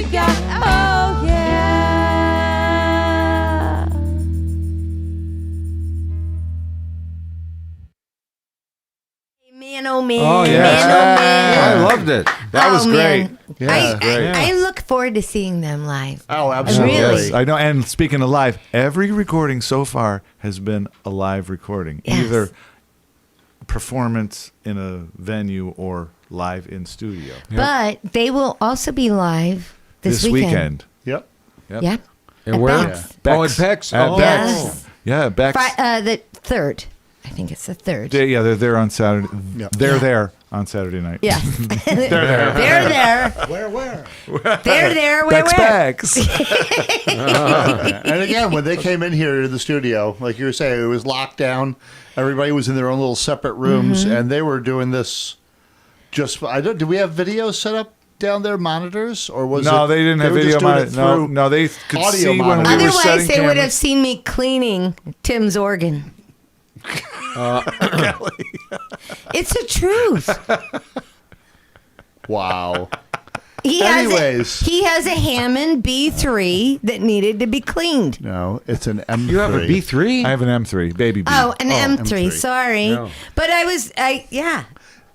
you got. Oh, yeah. Man, oh man. Oh, yeah. Man, oh man. I loved it. That was great. Man. Yeah, I look forward to seeing them live. Oh, absolutely. Really? Yes, I know. And speaking of live, every recording so far has been a live recording, Yes. either performance in a venue or live in studio. But they will also be live this weekend. Yep. Yep. Yep. And At where? Beck's. Oh, at Beck's. At Oh. Beck's. Yes. Yeah, Beck's. The 3rd. I think it's the 3rd. They're there on Saturday. Yep. They're there on Saturday night. Yes. They're there. They're there. Where? They're there. Where? Beck's. And again, when they came in here to the studio, like you were saying, it was locked down. Everybody was in their own little separate rooms, and they were doing this. Did we have videos set up down there, monitors, or was No, it? they didn't have were just video doing it monitors. No, through no, they could audio see when we were monitors. setting Otherwise, they would have cameras. seen me cleaning Tim's organ. It's the truth. Wow. He Anyways. has a Hammond B3 that needed to be cleaned. No, it's an M3. You have a B3? I have an M3, baby B. Oh, an M3. M3. Sorry, No. but yeah.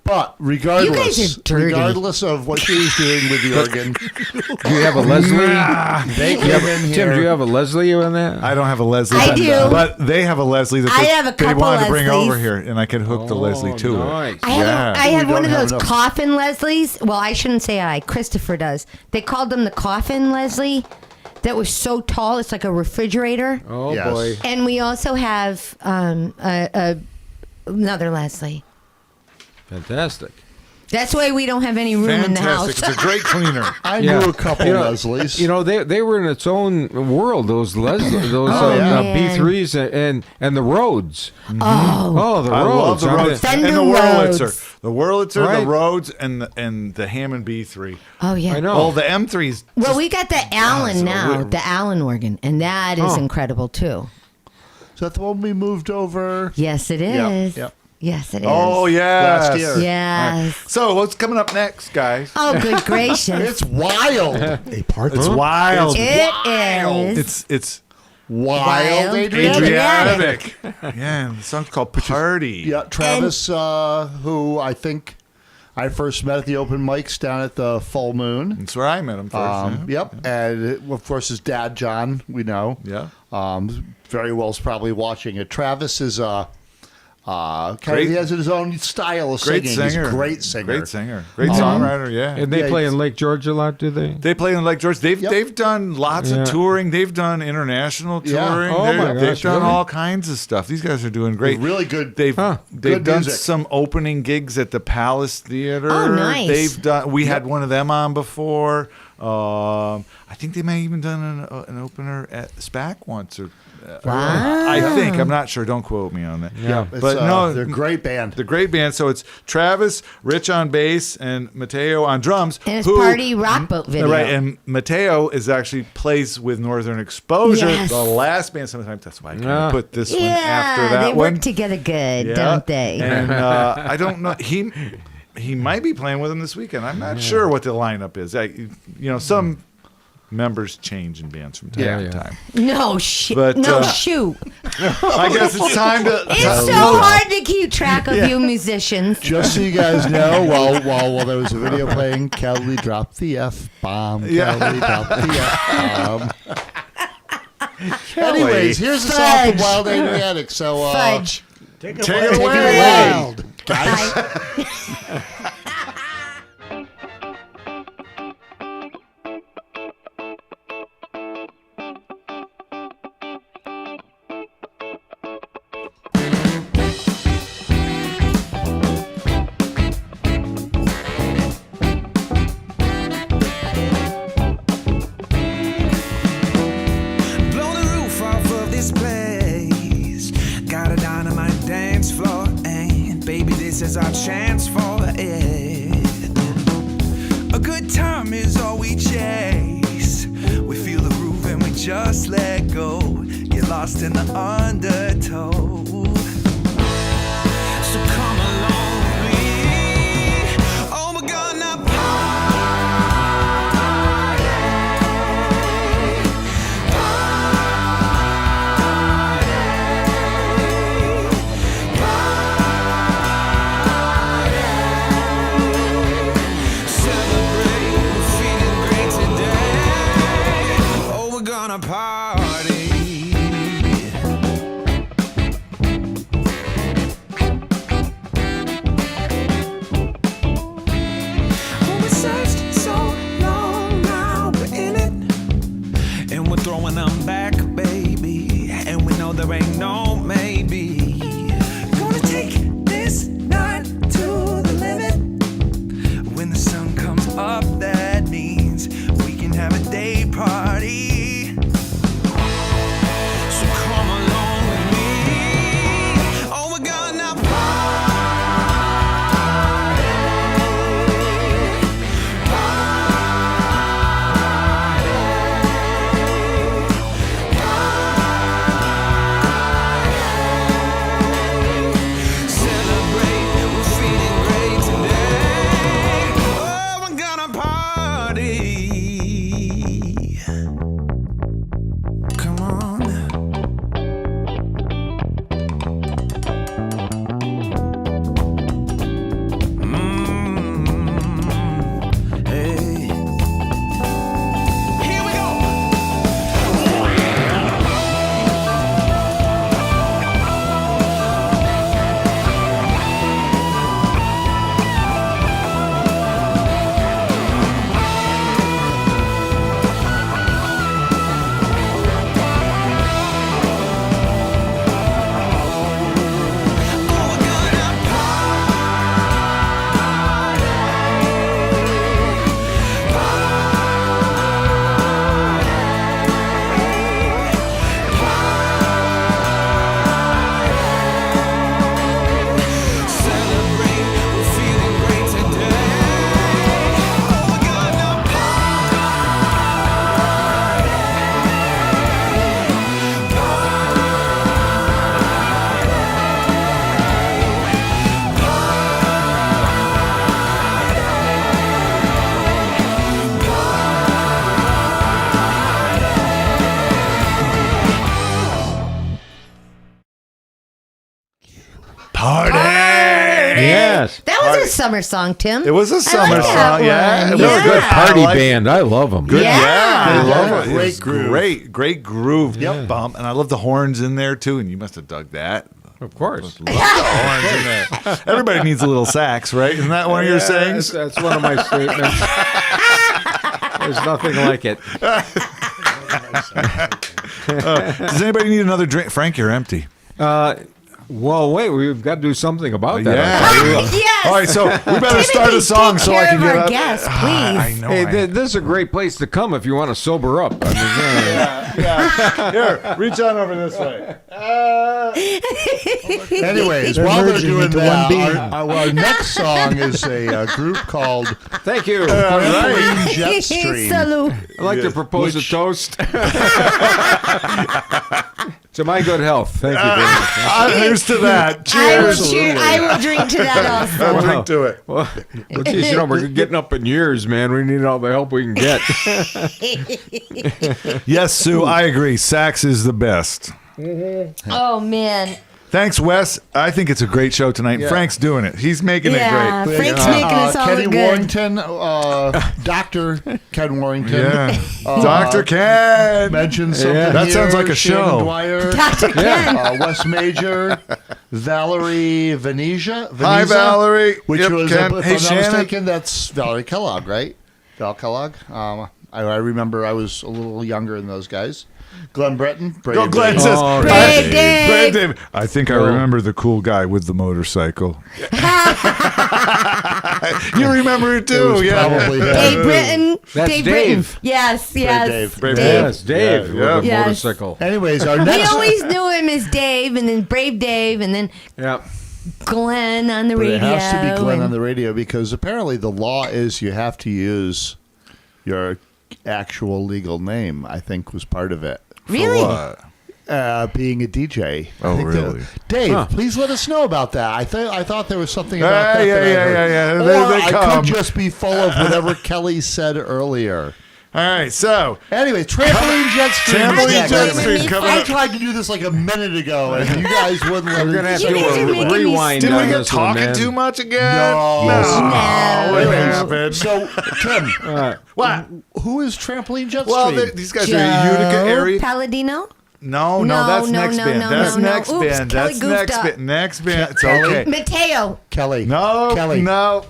But regardless, You guys are dirty. regardless of what she was doing with the organ, Do you have a Leslie? they came in here. Tim, do you have a Leslie in that? I don't have a Leslie. I but, do. But they have a Leslie that I they, have a they couple wanted to bring Leslies. over here, and I could hook the Leslie to nice. it. I had We one don't of have those enough. coffin Leslies. Well, I shouldn't say I. Christopher does. They called them the coffin Leslie. That was so tall, it's like a refrigerator. Oh, Yes. boy. And we also have another Leslie. Fantastic. That's why we don't have any room in the house. Fantastic. It's a great cleaner. I Yeah. knew a couple You know- Leslies. You know, they were in its own world. Those Leslie, those yeah. B3s and the Rhodes. Oh, The I Rhodes. love the I mean, Rhodes Thunder and the Rhodes. Wurlitzer. The Wurlitzer, Right. the Rhodes, and the Hammond B3. oh yeah. I know. Oh, the M3s. Well, we got the Allen so now, we're- the Allen organ, and that is Oh. incredible too. Is that the one we moved over? Yes, it Yep, is. yep. Yes, it is. Oh, yeah. Last year. Yes. So, what's coming up next, guys? Oh, good gracious. It's wild. A part It's wild. It is. It's Wild Adriatic. Adriatic. Yeah, the song's called Party. Yeah, Travis, who I think I first met at the open mics down at the Full Moon. That's where I met him first. Yep, and of course his dad John, we know. Yeah. Very well is probably watching it. Travis is Great- he has his own style of Great singing. singer. He's a great singer. Great singer. Great songwriter, yeah. And they Yeah, play it's- in Lake George a lot, do they? They play in Lake George. They've done lots Yeah. of touring. They've done international Yeah. touring. Oh, my They've gosh, done really? all kinds of stuff. These guys are doing great. Really good. They've Huh. they've Good done music. some opening gigs at the Palace Theater. Oh, nice. They've done. We had one of them on before. I think they may have even done an opener at SPAC once or. I think I'm not sure. Don't quote me on that. Yeah. It's, but no, they're a great band. the great band. So it's Travis, Rich on bass, and Mateo on drums. And it's who- Party Rock Boat video. Right, and Mateo is actually plays with Northern Exposure, Yes. the last band. Sometimes that's why I kind Yeah. of put this one Yeah, after that they one. work together good, Yeah. don't they? And I don't know. He might be playing with them this weekend. I'm not sure what the lineup is. Some members change in bands from time to time. No shit. But, No shoot. I guess it's time to. It's so hard to keep track of you musicians. Just so you guys know, while there was a video playing, Kelly dropped the F-bomb. Yeah. Kelly dropped the F-bomb. Anyways, here's a song from Fudge. Wild Adriatic. So, Fudge. Take it take it away. away, guys. Blow the roof off of this place. Got a dynamite dance floor, and baby, this is our chance for it. A good time is all we chase. We feel the groove and we just let go. Get lost in the undertow. So come along with me. Oh my God, now party. Party. Yes. That was a summer song, Tim. It was a summer like that song. Yeah. one. It They're was a good good. party I like- band. I love them. Good. Yeah. I love it. Great It's groove. Great groove. Yep. Bump. And I love the horns in there too. And you must have dug that. Of course. Love the horns in there. Everybody needs a little sax, right? Isn't that one of your sayings? That's one of my statements. There's nothing like it. Does anybody need another drink? Frank, you're empty. Well, wait, we've got to do something about that. Yes. All right, so we better start a Timothy, song take so I care can of get our up. guests, please. I know. Hey, this is a great place to come if you want to sober up. I mean, Here, reach on over this way. Anyways, They're while they're merging doing into that, one being. our next song is a group called thank you. Trampoline Jetstream. Salute. I'd like to propose a toast. To my good health. Thank you very much. Here's to that. I will, Cheers. I will drink to that also. Drink to it. Well, geez, we're getting up in years, man. We need all the help we can get. Yes, Sue, I agree. Sax is the best. Oh, man. Thanks, Wes. I think it's a great show tonight. Yeah. Frank's doing it. He's making Yeah, it great. Frank's making us all Kenny look good. Warrington, Dr. Ken Warrington. Yeah. Dr. Ken. Mentioned something That here. sounds like a Shannon show. Dwyer, Dr. Ken. Wes Major, Valerie Venezia. Hi, Valerie. Which Yep, was, Ken. if Hey, I'm not Shannon. mistaken, that's Valerie Kellogg, right? Val Kellogg. I remember I was a little younger than those guys. Glenn Breton. Go, Glenn Dave. says, Oh, Brave Dave. Brave Dave. I think I remember the cool guy with the motorcycle. You remember it It too, was yeah. probably him. Dave Britton. That's Dave. Dave. Britton. Yes, yes. Dave. Brave Yes, Dave Yeah, with the yeah. motorcycle. Anyways, our We next. always knew him as Dave, and then Brave Dave, and then Yeah. Glenn on the But radio. it has to be Glenn and- on the radio because apparently the law is you have to use your actual legal name. I think was part of it. Really? Being a DJ. Oh, I think really? Dave, please let us know about that. I thought there was something about that. Yeah, that I yeah, heard. yeah. Or They I come. could just be full of whatever Kelly said earlier. All right, so Anyway, Trampoline Jetstream. Trampoline is next. Jetstream coming I up. tried to do this like a minute ago, and you guys wouldn't let We're me. going to have You to guys are do making a me rewind did on we get this one, talking man. too much again? No. What Anyways, happened? So, Tim, What? who is Trampoline Jetstream? Well, these guys are Utica area. Palladino? No, No, that's no, next no, band. no, That's no, no. next Oops, band. Kelly That's goofed next up. band. Next band. It's Kelly? okay. Mateo. Kelly. No, Kelly. no.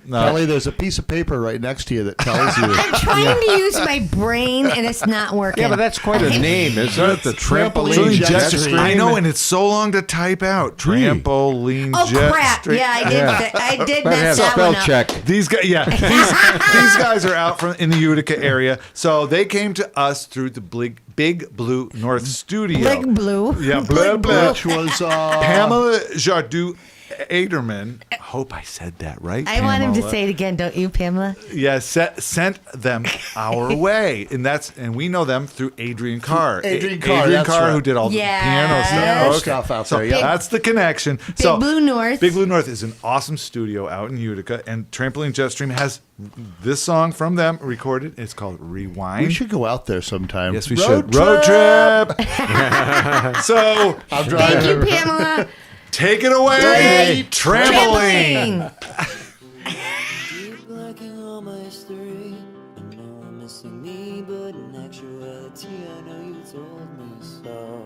Kelly, there's a piece of paper right next to you that tells you. I'm trying to use my brain, and it's not working. Yeah, but that's quite a name, isn't it? The Trampoline Trampoline Jetstream. Jetstream. I know, and it's so long to type out. Trampoline Oh, Jet crap. Stream. Yeah, I did, I did That mess has that spell one up. check. These guys, these guys are out from in the Utica area, so they came to us through the Big Blue North Studio. Big Blue. Yeah, blah, blah. Which was Pamela Jardou Aderman. Hope I said that right. I want him to Pamela. say it again, don't you, Pamela? Yeah, sent them our way, and we know them through Adrian Carr. Adrian Carr, Adrian that's Carr, right. who did all the Yes. piano stuff. Piano Okay. stuff out So there, yeah. that's the connection. Big Blue North. Big Blue North is an awesome studio out in Utica, and Trampoline Jetstream has this song from them recorded. It's called Rewind. We should go out there sometime. Yes, we should. Road trip. So I'm Thank driving. you, Pamela. take it away, Trampoline. Keep blacking all my history. I know I'm missing me, but in actuality, I know you told me so.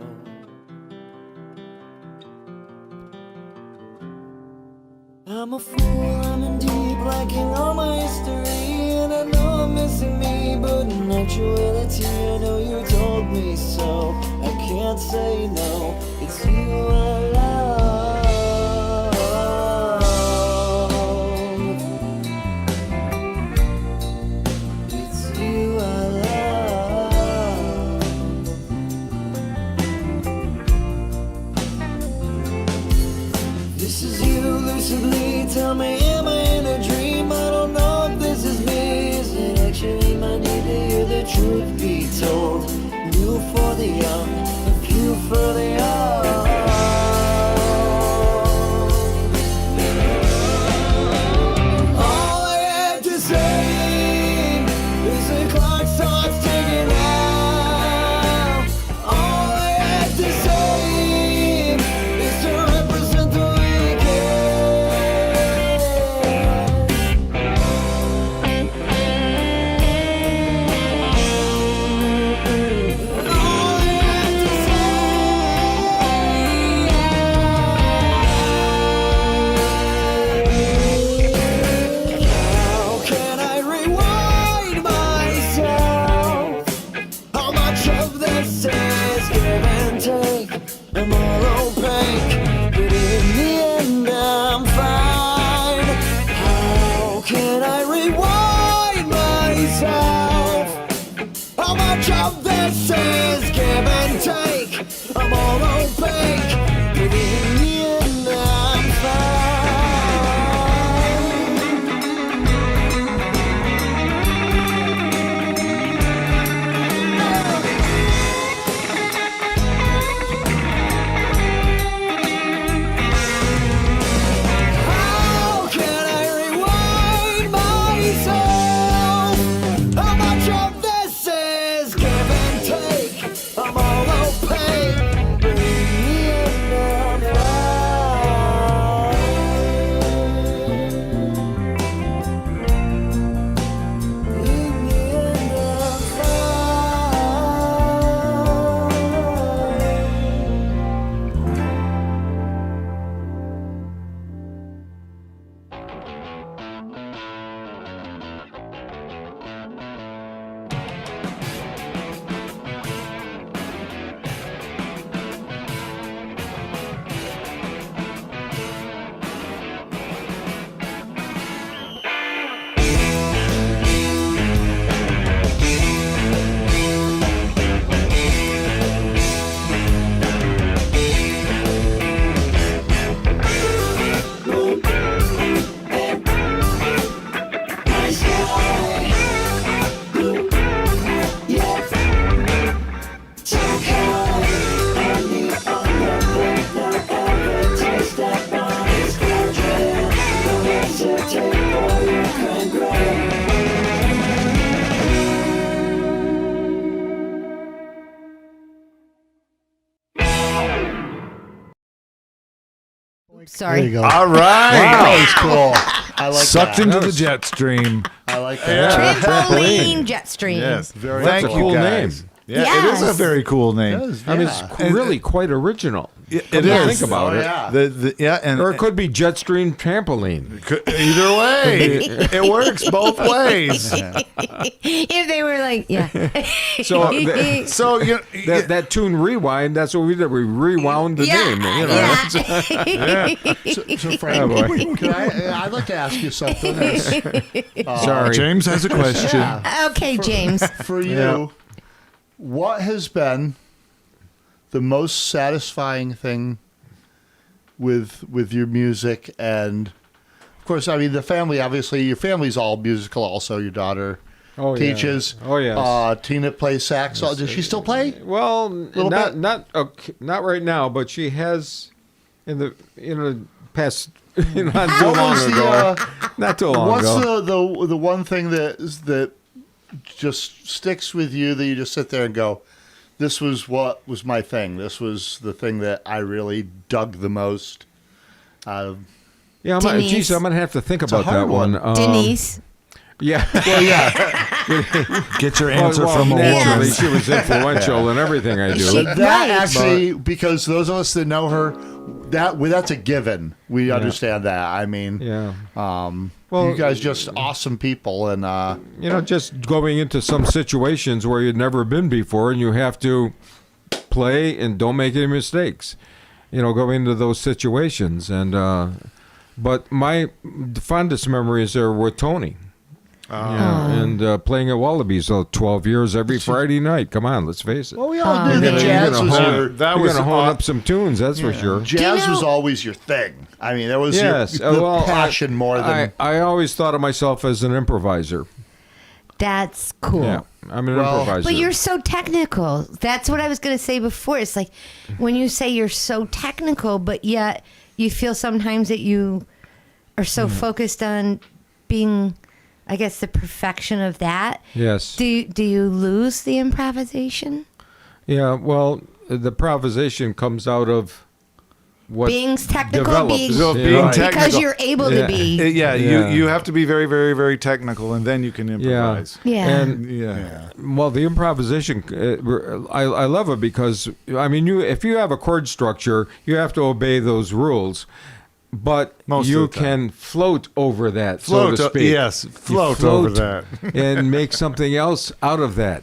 I'm a fool, I'm in deep, blacking all my history. And I know I'm missing me, but in actuality, I know you told me so. I can't say no, it's you I love. It's you I love. This is you lucidly, tell me am I in a dream? I don't know if this is me. Is it actually my need to hear the truth be told? New for the young, a few for the old. All I have to say is the clock starts ticking now. All I have to say is to represent the weak this is give and take. I'm all opaque, but in the end I'm fine. How can I rewind myself? How much of this is give and take? I'm all opaque, but in the end I'm fine. In the end I'm fine. My sky, yes, so high. And the underground that ever taste that body's graduate. The hesitate for you can grow. Sorry. There you go. All right. That was cool. I like Sucked that. into the jet stream. I like that. Trampoline Jetstream. Yes. Very Thank That's a you cool guys. name. Yeah, it is a Yes. very cool name. I mean, it's really quite original. It Come to is. think about Oh, it. yeah. Yeah, and Or it could be Jetstream Trampoline. either way, it works both ways. If they were like, yeah. So So you that tune Rewind, that's what we did. We rewound the name. You know. So Frank, I'd like to ask you something. Sorry. James has a question. Yeah. Okay, James. For you, what has been the most satisfying thing with your music? And of course, I mean, the family, obviously your family's all musical also. Your daughter teaches. Oh, yes. Tina plays sax. Does she still play? Well, bit? not right now, but she has in the past not too long ago. Not too long What's ago. the one thing that just sticks with you that you just sit there and go, this was what was my thing. This was the thing that I really dug the most. Yeah, I'm Denise. gonna have to think about hard that one. Denise. Yeah. Well, yeah. Get your answer Well, from a naturally, woman. she was influential in everything I do. So that Right. actually, because those of us that know her, that's a given. We understand that. I mean, Yeah. you guys just awesome people, and Just going into some situations where you'd never been before, and you have to play and don't make any mistakes. Go into those situations, and but my fondest memories are with Tony. And playing at Wallabies 12 years every Friday night. Come on, let's face it. well, we all knew You're that gonna- jazz you're was gonna your that We're was going to hone up some tunes, that's for sure. jazz know- was always your thing. I mean, that was Yes. your the well, passion more than. I always thought of myself as an improviser. That's cool. Yeah, I'm an Well- improviser. But you're so technical. That's what I was going to say before. It's like when you say you're so technical, but yet you feel sometimes that you are so focused on being, I guess, the perfection of that. Yes. Do you lose the improvisation? Yeah, well, the improvisation comes out of what Being technical, develops. being, So Yeah. being Right. because technical. you're able Yeah. to be. Yeah, Yeah. you have to be very, very, very technical, and then you can improvise. Yeah. And Yeah. well, the improvisation, I love it because I mean, if you have a chord structure, you have to obey those rules, but Most you of the time. can float over that, Float, so to speak. yes, You float over that. and make something else out of that.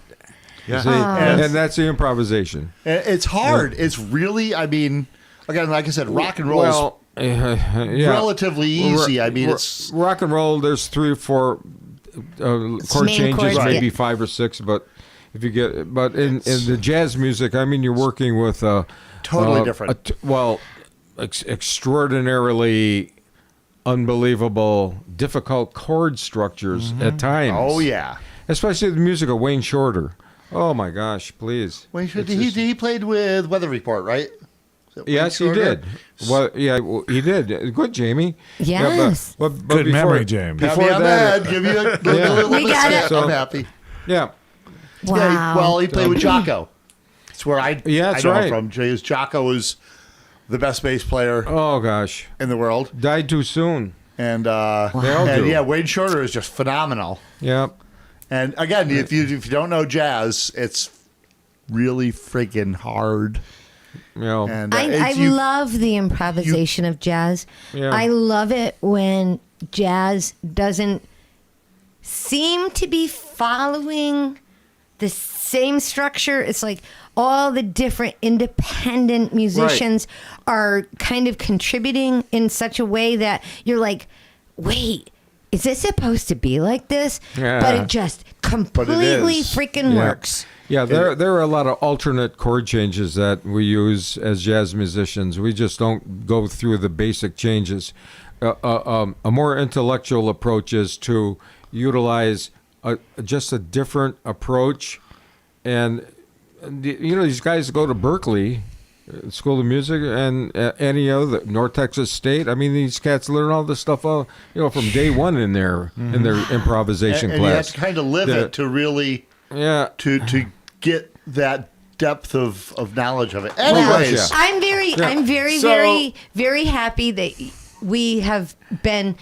Yeah. See? And that's the improvisation. And it's hard. It's really, I mean, again, like I said, rock and roll Well, yeah. is relatively easy. I mean, Ro- it's rock and roll. There's 3 or 4 chord main changes, chords, maybe yeah. 5 or 6. But If you get, but in the jazz music, I mean, you're working with Totally different. Extraordinarily unbelievable, difficult chord structures at times. Oh yeah. Especially the music of Wayne Shorter. Oh my gosh, please. Wait, he played with Weather Report, right? Yes, he did. Well, yeah, he did. Good, Jamie. Yes. Good before, memory, James. Before Before that, that, give you a little We got it. I'm happy. yeah. Wow. Yeah, well, he played with Jocko. That's where I that's know him right. from. Jocko was the best bass player Oh gosh, in the world, died too soon. and They all and do. yeah, Wayne Shorter is just phenomenal. Yeah. And again, if you don't know jazz, it's really freaking hard. You know. And I it's- you- love the improvisation of jazz. Yeah. I love it when jazz doesn't seem to be following the same structure. It's like all the different independent musicians are kind of contributing in such a way that you're like, wait, is this supposed to be like this? Yeah. But it just completely is. freaking works. Yeah, there are a lot of alternate chord changes that we use as jazz musicians. We just don't go through the basic changes. A more intellectual approach is to utilize just a different approach. And you know, these guys go to Berkeley School of Music and any other North Texas State. I mean, these cats learn all this stuff, from day one in their improvisation and you have class. to kind of live it to really to get that depth of knowledge of it. Anyways, yeah. I'm very, very happy that we have been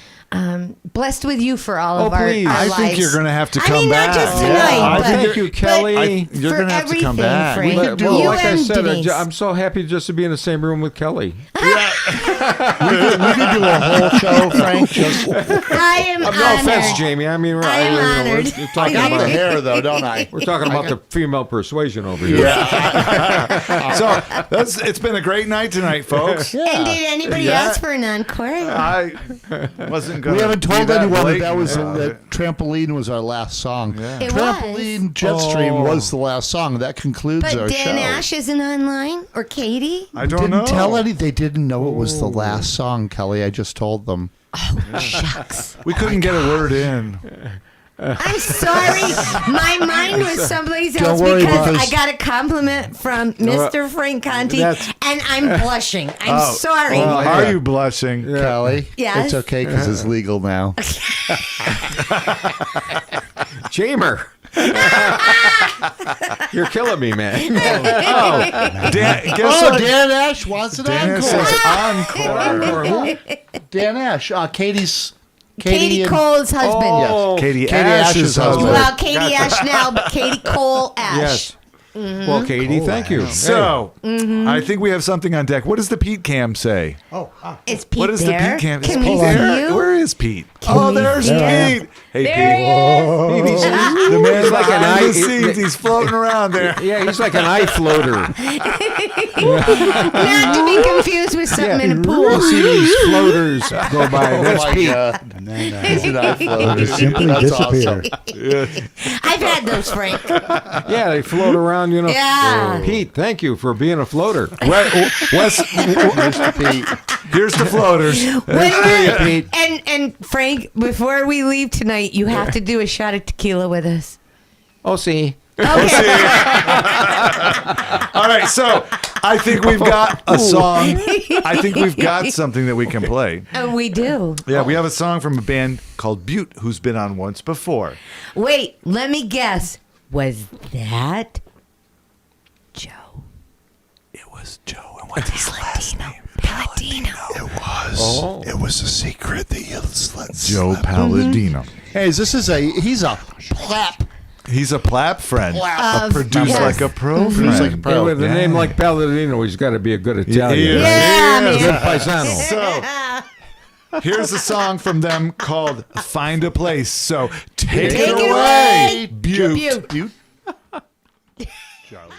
blessed with you for all of our please. lives. I think you're going to have to come I mean, back. not just Yeah, tonight, I but thank you, Kelly. You're for going to have to come everything, back. Frank. We could do- You Well, like I and said, Denise. I'm so happy just to be in the same room with Kelly. we could do a whole show, Frank. Just I am No honored. offense, Jamie. I mean, I am honored. we're I talking got the about hair though, don't I? we're talking about the female persuasion over here. So it's been a great night tonight, folks. And did anybody ask for an encore? I wasn't going We to haven't told anyone that was about it. that Trampoline was our last song. It Trampoline Jetstream was the last song. That concludes But our Dan show. Ash isn't online? Or Katie? I don't Didn't know. tell any. They didn't know it was the last song, Kelly. I just told them. Shucks. We couldn't get a word in. I'm sorry. My mind was someplace Don't else worry, because because- I got a compliment from Mr. Frank Conti, and I'm blushing. I'm sorry. Are you blushing? Kelly, Yes? it's okay because it's legal now. Jamer. You're killing me, man. Guess Oh, what? Dan Ash wants an Dan encore. says encore. Dan Ash, Katie and- Cole's husband. Yes. Katie Ash's Ash's husband. husband. Well, Katie Ash now, but Katie Cole Ash. Yes. Well, Katie, thank you. So, I think we have something on deck. What does the Pete Cam say? Is Pete What is there? the Pete Cam? Is Can Pete we there? see you? Where is Pete? we there's see him? Pete. Hey, There Pete. he is. The man's like an behind the eye- scenes. He's floating around there. Yeah, he's like an eye floater. Not to be confused with something in a You pool. see these floaters go by. Oh That's my Pete. God. He's an uploader. Simply That's disappear. awesome. I've had those, Frank. Yeah, they float around, Yeah. Pete, thank you for being a floater. Mr. Pete. Here's the floaters. And Frank, before we leave tonight, you have to do a shot of tequila with us. Oh, see. Okay. All right, so I think we've got a song. I think we've got something that we can play. And we do. Yeah, we have a song from a band called Butte, who's been on once before. Wait, let me guess. Was that Joe? It was Joe. And what's his last name? Palladino. It was a secret that you let Joe Palladino. Hey, he's a plap. He's a plap friend. Plap. A produce Yes. like a pro Produce friend. like a pro. With a name like Palladino, he's got to be a good Italian. He is. right? Yeah, He is. Good man. paisano. So here's a song from them called Find a Place. So take Take it it away, away, Butte. Butte. Charlie.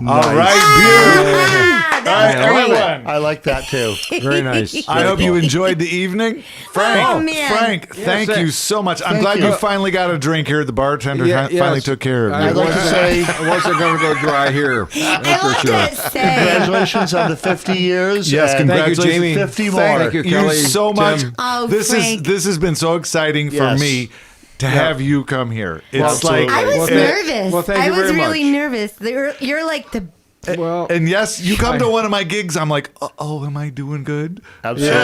All right, beautiful. All right, everyone. I like that too. Very nice. I hope you enjoyed the evening. Frank, Oh, man. Frank, thank Yes, you so much. I'm glad you. you finally got a drink here. The bartender finally yes. took care of you. I'd like to say I wasn't going to go dry here. I That's for like sure. to say. congratulations on the 50 years. Yes, and Thank you, congratulations. Jamie. 50 more. Thank you, Kelly. so much. Tim. Oh, this Frank. has been so exciting for Yes. me to have you come here. It's like I was Well, nervous. well, thank I you was very really much. nervous. You're like the. Well, and yes, you come to one of my gigs. I'm like, oh, am I doing good? Absolutely.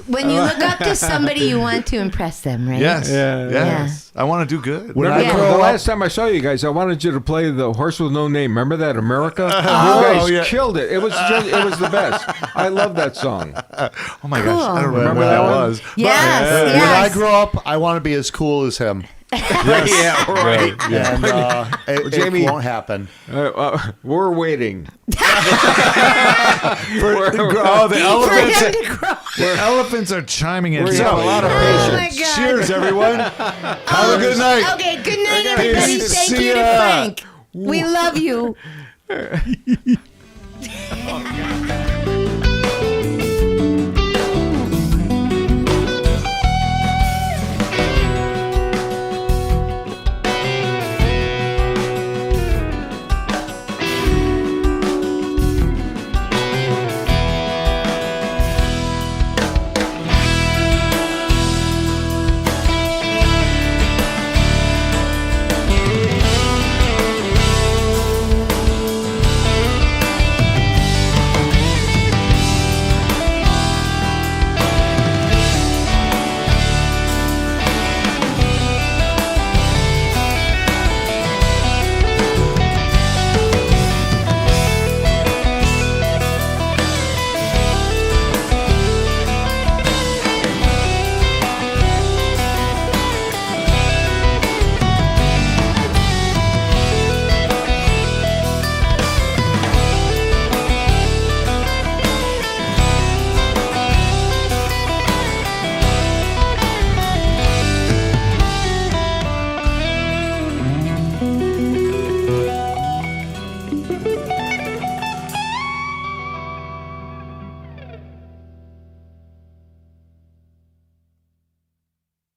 When you look up to somebody, you want to impress them, right? Yes, Yeah. yes. I want to do good. When remember I the grow up, last time I saw you guys, I wanted you to play the Horse with No Name. Remember that, America? You Oh, guys yeah. killed it. It was the best. I love that song. Oh my gosh, I don't Cool. remember When that I- was. Yes, when I yes. grow up, I want to be as cool as him. Yeah, right. And it Jamie- won't happen. We're waiting. Oh, the For elephants! him to grow. The elephants are chiming in. We have a lot of Oh my patience. God. Cheers, everyone. Have a good night. Okay, good night, everybody. Peace. Thank See you to ya. Frank. We love you.